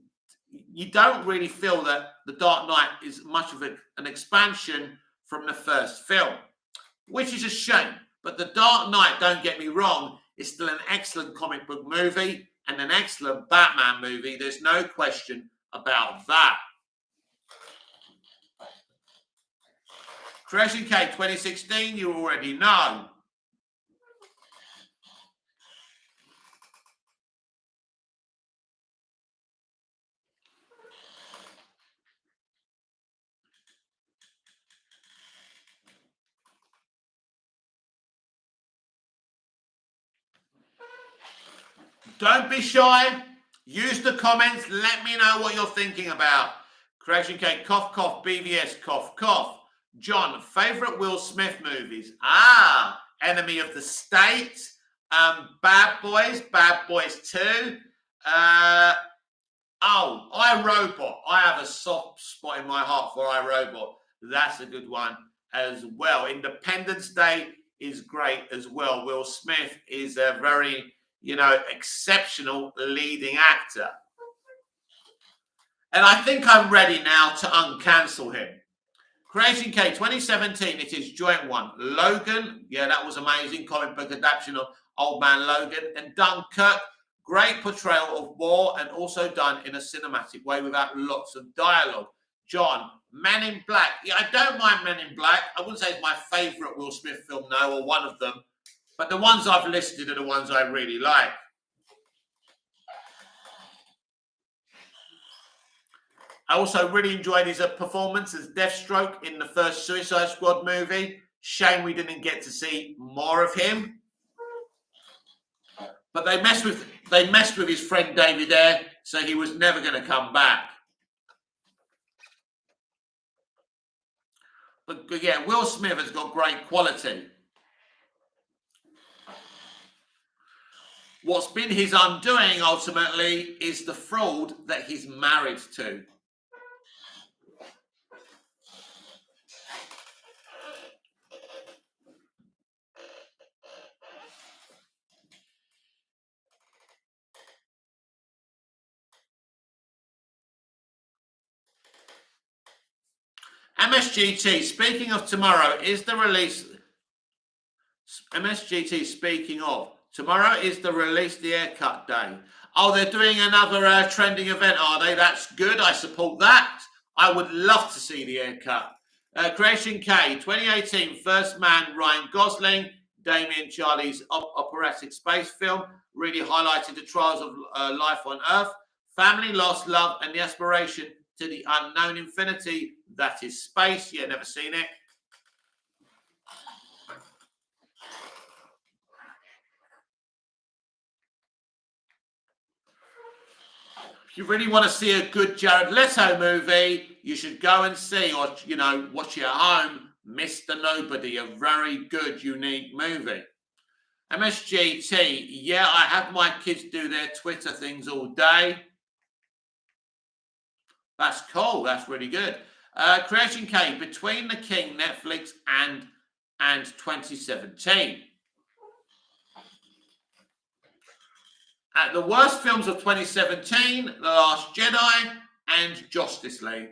You don't really feel that The Dark Knight is much of an expansion from the first film, which is a shame. But The Dark Knight, don't get me wrong, It's still an excellent comic book movie and an excellent Batman movie. There's no question about that. Creation Cake 2016, you already know. Don't be shy. Use the comments. Let me know what you're thinking about. Creation Cake, cough, cough, BVS, cough, cough. John, favorite Will Smith movies? Enemy of the State, Bad Boys 2. iRobot. I have a soft spot in my heart for iRobot. That's a good one as well. Independence Day is great as well. Will Smith is a very, exceptional leading actor. And I think I'm ready now to uncancel him. Creation K 2017, it is joint one. Logan, that was amazing. Comic book adaptation of Old Man Logan. And Dunkirk, great portrayal of war and also done in a cinematic way without lots of dialogue. John, Men in Black. I don't mind Men in Black. I wouldn't say it's my favourite Will Smith film, no, or one of them. But the ones I've listed are the ones I really like. I also really enjoyed his performance as Deathstroke in the first Suicide Squad movie. Shame we didn't get to see more of him. But they messed with his friend David Ayer, so he was never going to come back. But yeah, Will Smith has got great quality. What's been his undoing, ultimately, is the fraud that he's married to. MSGT, speaking of tomorrow, is the release... MSGT, speaking of, tomorrow is the release the haircut day. Oh, they're doing another trending event, are they? That's good. I support that. I would love to see the haircut. Creation K, 2018, First Man, Ryan Gosling, Damien Charlie's operatic space film, really highlighted the trials of life on Earth, family loss, love, and the aspiration to the unknown infinity that is space. Yeah, never seen it. If you really want to see a good Jared Leto movie, you should go and see, or watch it at home, Mr. Nobody, a very good, unique movie. MSGT, yeah, I have my kids do their Twitter things all day. That's cool. That's really good. Creation K, Between the King, Netflix, and 2017. The worst films of 2017, The Last Jedi and Justice League.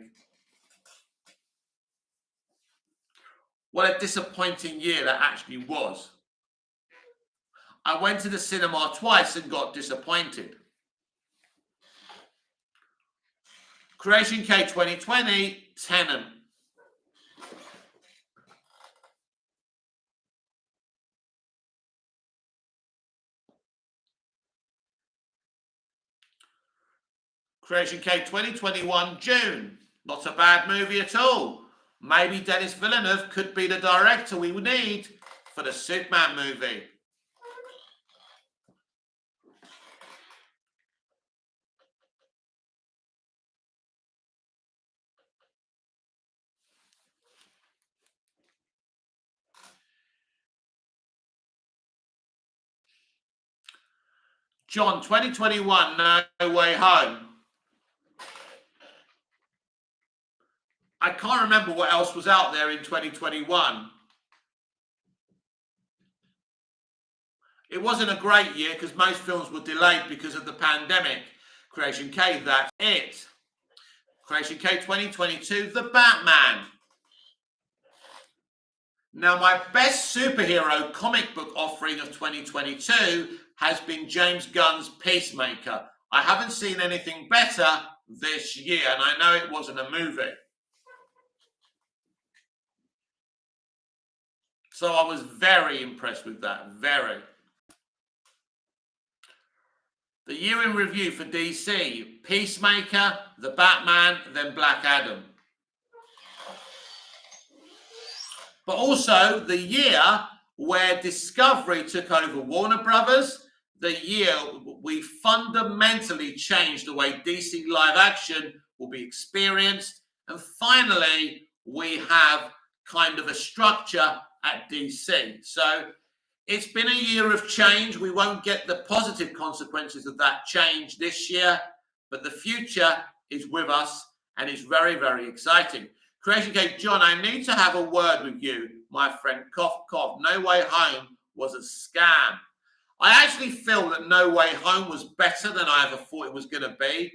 What a disappointing year that actually was. I went to the cinema twice and got disappointed. Creation K 2020, Tenet. Creation K 2021, June. Not a bad movie at all. Maybe Denis Villeneuve could be the director we would need for the Superman movie. John, 2021, No Way Home. I can't remember what else was out there in 2021. It wasn't a great year because most films were delayed because of the pandemic. Creation K, that's it. Creation K 2022, The Batman. Now, my best superhero comic book offering of 2022 has been James Gunn's Peacemaker. I haven't seen anything better this year, and I know it wasn't a movie. So I was very impressed with that, very. The year in review for DC: Peacemaker, The Batman, then Black Adam. But also the year where Discovery took over Warner Brothers, the year we fundamentally changed the way DC live action will be experienced. And finally, we have kind of a structure at DC. So it's been a year of change. We won't get the positive consequences of that change this year, but the future is with us and it's very, very exciting. Creation Cake, John, I need to have a word with you, my friend. Cough, cough. No Way Home was a scam. I actually feel that No Way Home was better than I ever thought it was going to be.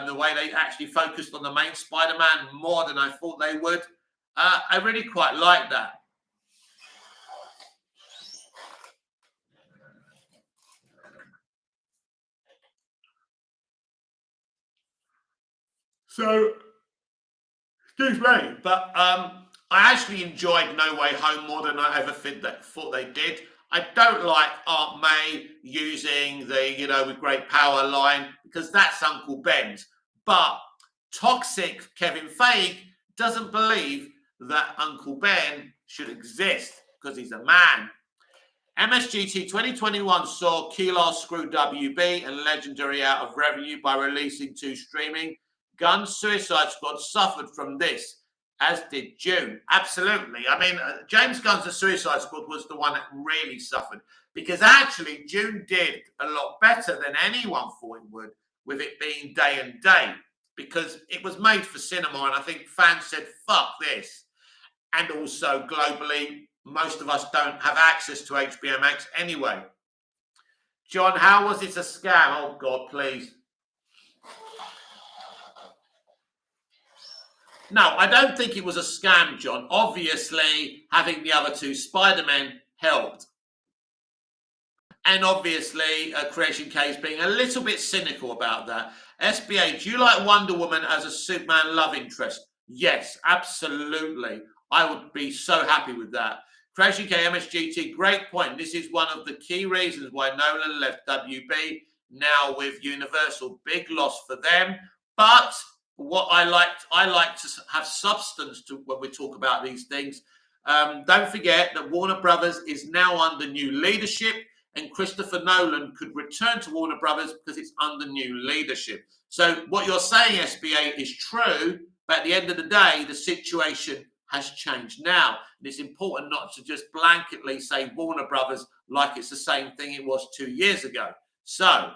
The way they actually focused on the main Spider-Man more than I thought they would. I really quite like that. So, excuse me, but I actually enjoyed No Way Home more than I ever thought they did. I don't like Aunt May using the, with great power line because that's Uncle Ben's. But toxic Kevin Feige doesn't believe that Uncle Ben should exist because he's a man. MSGT 2021 saw Kilo screw WB and Legendary out of revenue by releasing 2 streaming. Gunn's Suicide Squad suffered from this, as did Dune. Absolutely. I mean, James Gunn's The Suicide Squad was the one that really suffered because actually Dune did a lot better than anyone thought it would, with it being day and day, because it was made for cinema and I think fans said, fuck this. And also globally, most of us don't have access to HBO Max anyway. John, how was it a scam? Oh, God, please. No, I don't think it was a scam, John. Obviously, having the other 2 Spider-Men helped. And obviously, Creation Case being a little bit cynical about that. SBA, do you like Wonder Woman as a Superman love interest? Yes, absolutely. I would be so happy with that. Creation K, MSGT, great point. This is one of the key reasons why Nolan left WB, now with Universal. Big loss for them. But what I like to have substance to when we talk about these things. Don't forget that Warner Brothers is now under new leadership, and Christopher Nolan could return to Warner Brothers because it's under new leadership. So what you're saying, SBA, is true, but at the end of the day, the situation has changed now. And it's important not to just blanketly say Warner Brothers like it's the same thing it was 2 years ago. So,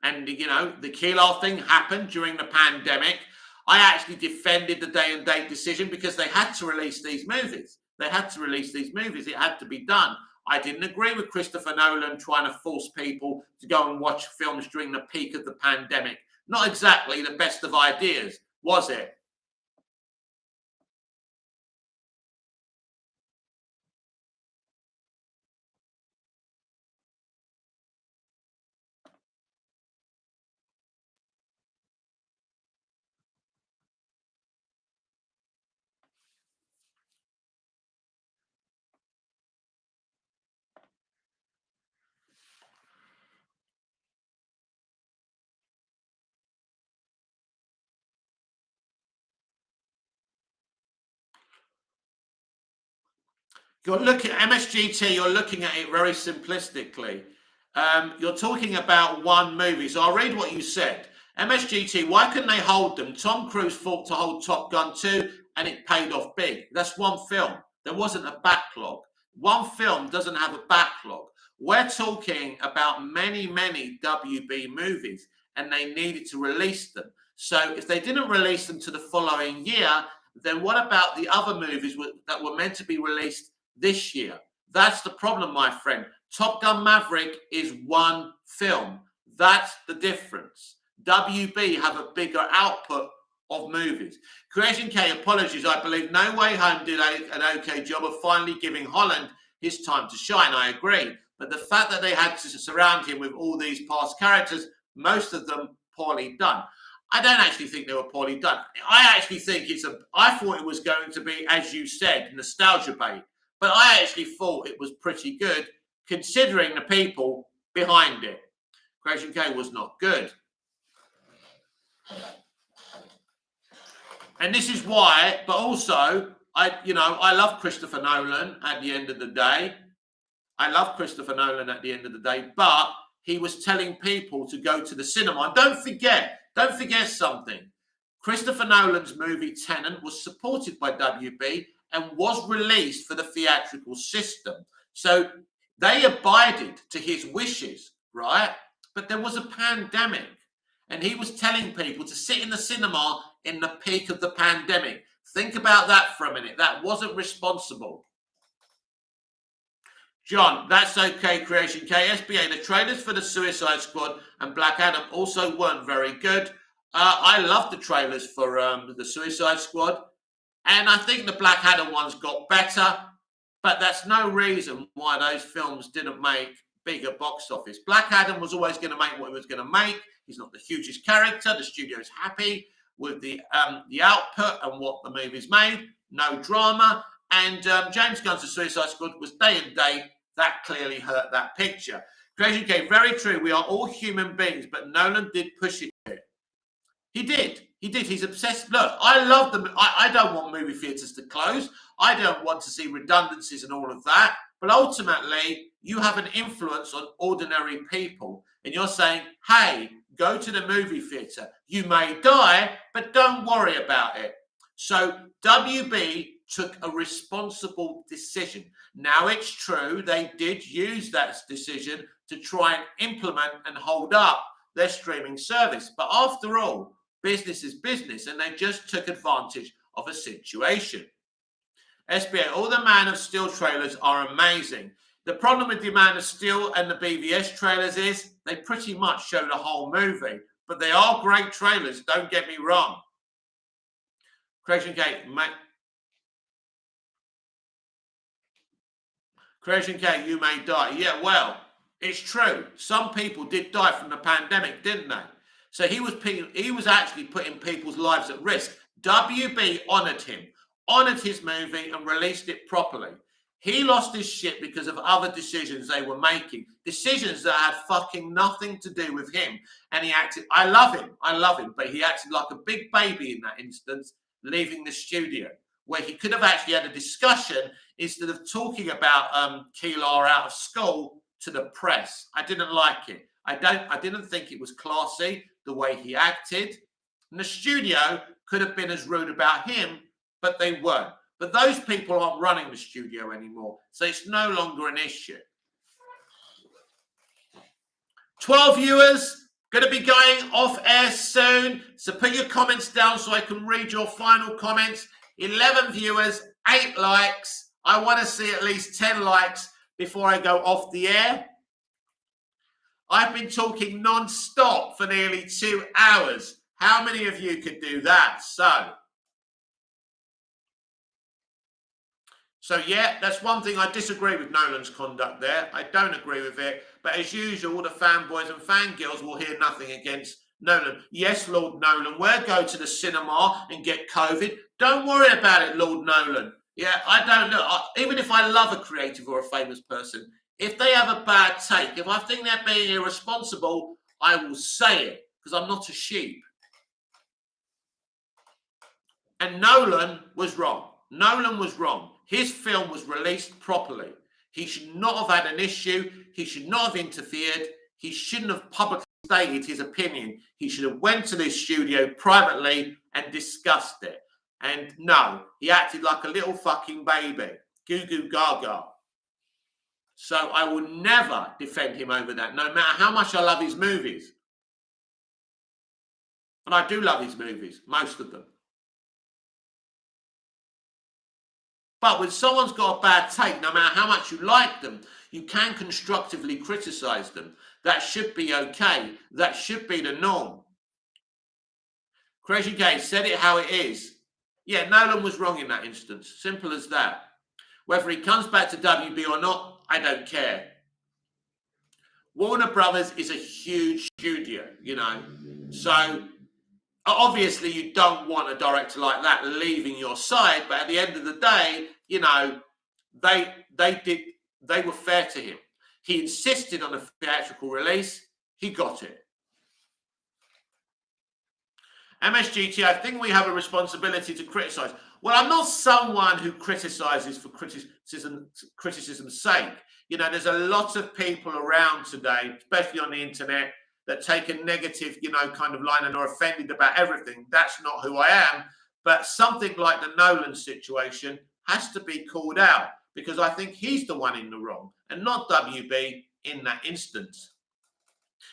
and the Kilo thing happened during the pandemic. I actually defended the day and date decision because they had to release these movies. It had to be done. I didn't agree with Christopher Nolan trying to force people to go and watch films during the peak of the pandemic. Not exactly the best of ideas, was it? You're looking at MSGT, you're looking at it very simplistically. You're talking about one movie. So I'll read what you said. MSGT, why couldn't they hold them? Tom Cruise fought to hold Top Gun 2 and it paid off big. That's one film. There wasn't a backlog. One film doesn't have a backlog. We're talking about many, many WB movies and they needed to release them. So if they didn't release them to the following year, then what about the other movies that were meant to be released this year? That's the problem, my friend. Top Gun Maverick is one film. That's the difference. WB have a bigger output of movies. Creation K apologies. I believe No Way Home did an okay job of finally giving Holland his time to shine. I agree. But the fact that they had to surround him with all these past characters, most of them poorly done. I don't actually think they were poorly done. I actually think I thought it was going to be, as you said, nostalgia bait. But I actually thought it was pretty good considering the people behind it. Creation K was not good. And this is why, but also, I love Christopher Nolan at the end of the day. But he was telling people to go to the cinema. And don't forget something. Christopher Nolan's movie Tenet was supported by WB and was released for the theatrical system. So they abided to his wishes, right? But there was a pandemic. And he was telling people to sit in the cinema in the peak of the pandemic. Think about that for a minute. That wasn't responsible. John, that's okay, Creation K. SBA, the trailers for the Suicide Squad and Black Adam also weren't very good. I love the trailers for the Suicide Squad. And I think the Black Adam ones got better. But that's no reason why those films didn't make bigger box office. Black Adam was always going to make what he was going to make. He's not the hugest character. The studio's happy with the output and what the movie's made. No drama. And James Gunn's The Suicide Squad was day and date. That clearly hurt that picture. Creation K, very true. We are all human beings, but Nolan did push it. He did. He's obsessed. Look, I love them. I don't want movie theaters to close. I don't want to see redundancies and all of that. But ultimately, you have an influence on ordinary people. And you're saying, hey, go to the movie theater. You may die, but don't worry about it. So WB took a responsible decision. Now, it's true, they did use that decision to try and implement and hold up their streaming service. But after all, business is business, and they just took advantage of a situation. SBA, all the Man of Steel trailers are amazing. The problem with the Man of Steel and the BVS trailers is they pretty much show the whole movie. But they are great trailers, don't get me wrong. Creation K, Creation K, you may die. Yeah, well, it's true. Some people did die from the pandemic, didn't they? So he was actually putting people's lives at risk. WB honoured him, honoured his movie and released it properly. He lost his shit because of other decisions they were making. Decisions that had fucking nothing to do with him. And he acted, I love him, but he acted like a big baby in that instance, leaving the studio, where he could have actually had a discussion instead of talking about Keelar out of school to the press. I didn't like it. I didn't think it was classy the way he acted. And the studio could have been as rude about him, but they weren't. But those people aren't running the studio anymore, so it's no longer an issue. 12 viewers, going to be going off air soon. So put your comments down so I can read your final comments. 11 viewers, 8 likes. I want to see at least 10 likes before I go off the air. I've been talking non-stop for nearly 2 hours. How many of you could do that? So yeah, that's one thing I disagree with Nolan's conduct there. I don't agree with it. But as usual, the fanboys and fangirls will hear nothing against Nolan. Yes, Lord Nolan, we'll go to the cinema and get COVID. Don't worry about it, Lord Nolan. Yeah, I don't know. Even if I love a creative or a famous person, if they have a bad take, if I think they're being irresponsible, I will say it because I'm not a sheep. And Nolan was wrong. Nolan was wrong. His film was released properly. He should not have had an issue. He should not have interfered. He shouldn't have publicly stated his opinion. He should have went to this studio privately and discussed it. And no, he acted like a little fucking baby. Goo goo gaga. So I will never defend him over that, no matter how much I love his movies. And I do love his movies, most of them. But when someone's got a bad take, no matter how much you like them, you can constructively criticize them. That should be okay. That should be the norm. Creation K said it how it is. Yeah, Nolan was wrong in that instance. Simple as that. Whether he comes back to WB or not, I don't care. Warner Brothers is a huge studio, you know. So obviously you don't want a director like that leaving your side, but at the end of the day, you know, they were fair to him. He insisted on a theatrical release. He got it. MSGT, I think we have a responsibility to criticize. Well, I'm not someone who criticizes for criticism's sake. You know, there's a lot of people around today, especially on the internet, that take a negative, you know, kind of line and are offended about everything. That's not who I am. But something like the Nolan situation has to be called out, because I think he's the one in the wrong and not WB in that instance.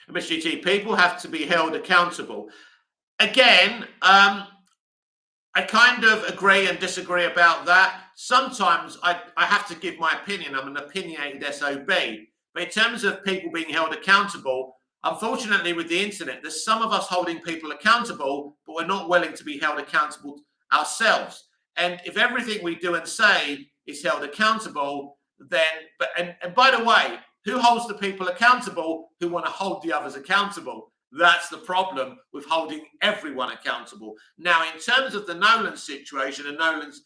MSGT, people have to be held accountable. Again, I kind of agree and disagree about that. Sometimes I have to give my opinion. I'm an opinionated SOB. But in terms of people being held accountable, unfortunately with the internet, there's some of us holding people accountable, but we're not willing to be held accountable ourselves. And if everything we do and say is held accountable, then, and by the way, who holds the people accountable who want to hold the others accountable? That's the problem with holding everyone accountable. Now, in terms of the Nolan situation and Nolan's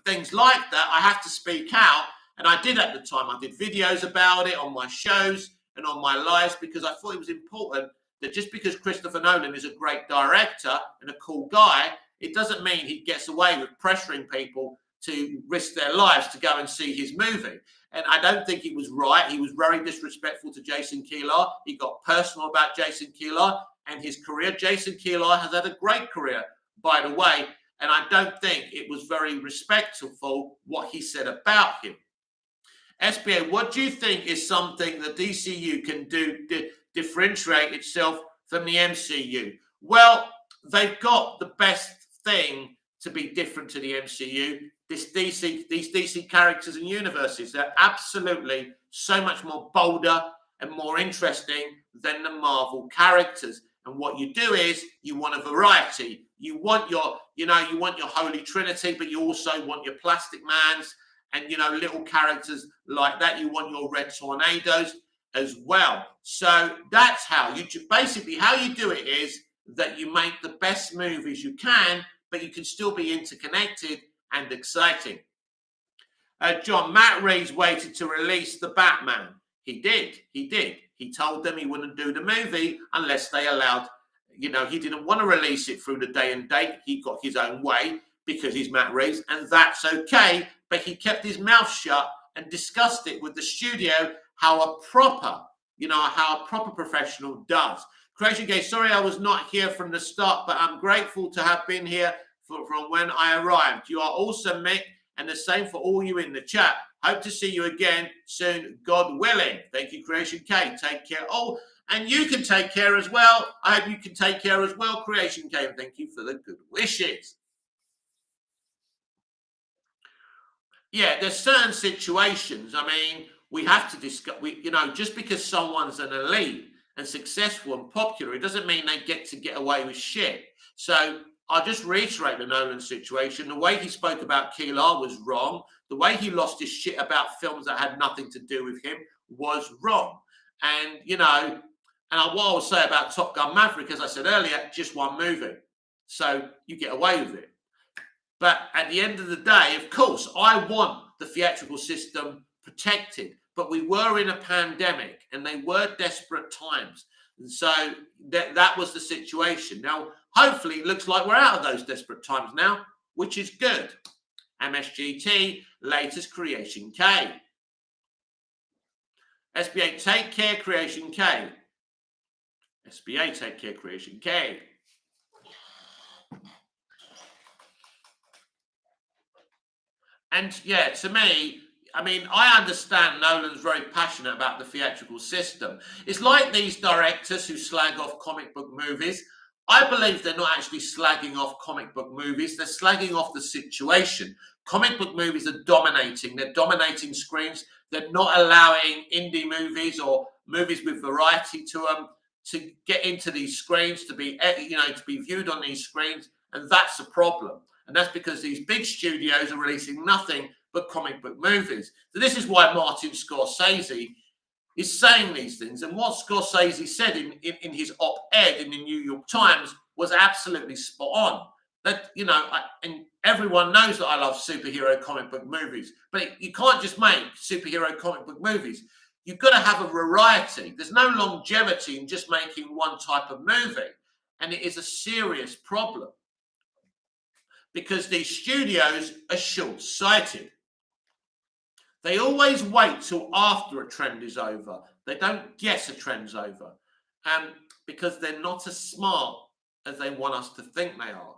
things like that, I have to speak out. And I did at the time. I did videos about it on my shows and on my lives, because I thought it was important that just because Christopher Nolan is a great director and a cool guy, it doesn't mean he gets away with pressuring people to risk their lives to go and see his movie. And I don't think it was right. He was very disrespectful to Jason Kilar. He got personal about Jason Kilar and his career. Jason Kilar has had a great career, by the way, and I don't think it was very respectful what he said about him. SBA, what do you think is something the DCU can do to differentiate itself from the MCU? Well, they've got the best thing to be different to the MCU. These DC characters and universes, they're absolutely so much more bolder and more interesting than the Marvel characters. And what you do is you want a variety. You want your, you want your Holy Trinity, but you also want your Plastic Mans and, little characters like that. You want your Red Tornadoes as well. So that's how you do it is that you make the best movies you can, but you can still be interconnected and exciting. John, Matt Reeves waited to release the Batman. He did. He told them he wouldn't do the movie unless they allowed, he didn't want to release it through the day and date. He got his own way because he's Matt Reeves, and that's okay. But he kept his mouth shut and discussed it with the studio, how a proper professional does. Creation Gay, sorry I was not here from the start, but I'm grateful to have been here from when I arrived. You are awesome, Mick, and the same for all you in the chat. Hope to see you again soon, God willing. Thank you, Creation K. Take care. Oh, and you can take care as well. I hope you can take care as well, Creation K. And thank you for the good wishes. Yeah, there's certain situations. We have to discuss. Just because someone's an elite and successful and popular, it doesn't mean they get to get away with shit. So I'll just reiterate the Nolan situation. The way he spoke about Kilar was wrong. The way he lost his shit about films that had nothing to do with him was wrong. And, what I will say about Top Gun Maverick, as I said earlier, just one movie. So you get away with it. But at the end of the day, of course, I want the theatrical system protected. But we were in a pandemic and they were desperate times. And so that was the situation. Now, hopefully, it looks like we're out of those desperate times now, which is good. MSGT, latest Creation K. SBA, take care, Creation K. SBA, take care, Creation K. And yeah, to me, I understand Nolan's very passionate about the theatrical system. It's like these directors who slag off comic book movies. I believe they're not actually slagging off comic book movies. They're slagging off the situation. Comic book movies are dominating. They're dominating screens. They're not allowing indie movies or movies with variety to them to get into these screens, to be to be viewed on these screens, and that's a problem. And that's because these big studios are releasing nothing but comic book movies. So this is why Martin Scorsese is saying these things. And what Scorsese said in his op-ed in the New York Times was absolutely spot on. That, and everyone knows that I love superhero comic book movies, but you can't just make superhero comic book movies. You've got to have a variety. There's no longevity in just making one type of movie. And it is a serious problem because these studios are short-sighted. They always wait till after a trend is over. They don't guess a trend's over because they're not as smart as they want us to think they are.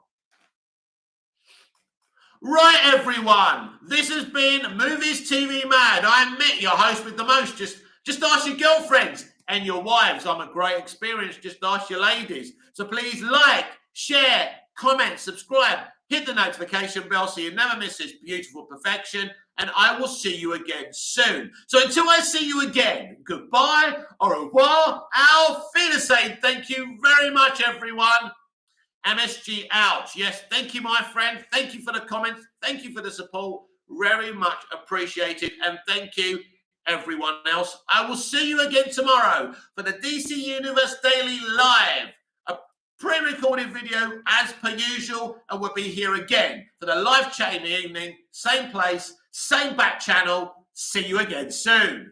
Right, everyone. This has been Movies TV Mad. I'm Mick, your host with the most. Just ask your girlfriends and your wives. I'm a great experience. Just ask your ladies. So please like, share, comment, subscribe, hit the notification bell so you never miss this beautiful perfection. And I will see you again soon. So until I see you again, goodbye, au revoir, auf Wiedersehen. Thank you very much, everyone. MSG out. Yes, thank you, my friend. Thank you for the comments. Thank you for the support. Very much appreciated. And thank you, everyone else. I will see you again tomorrow for the DC Universe Daily Live. A pre-recorded video as per usual. And we'll be here again for the live chat in the evening. Same place, same back channel. See you again soon.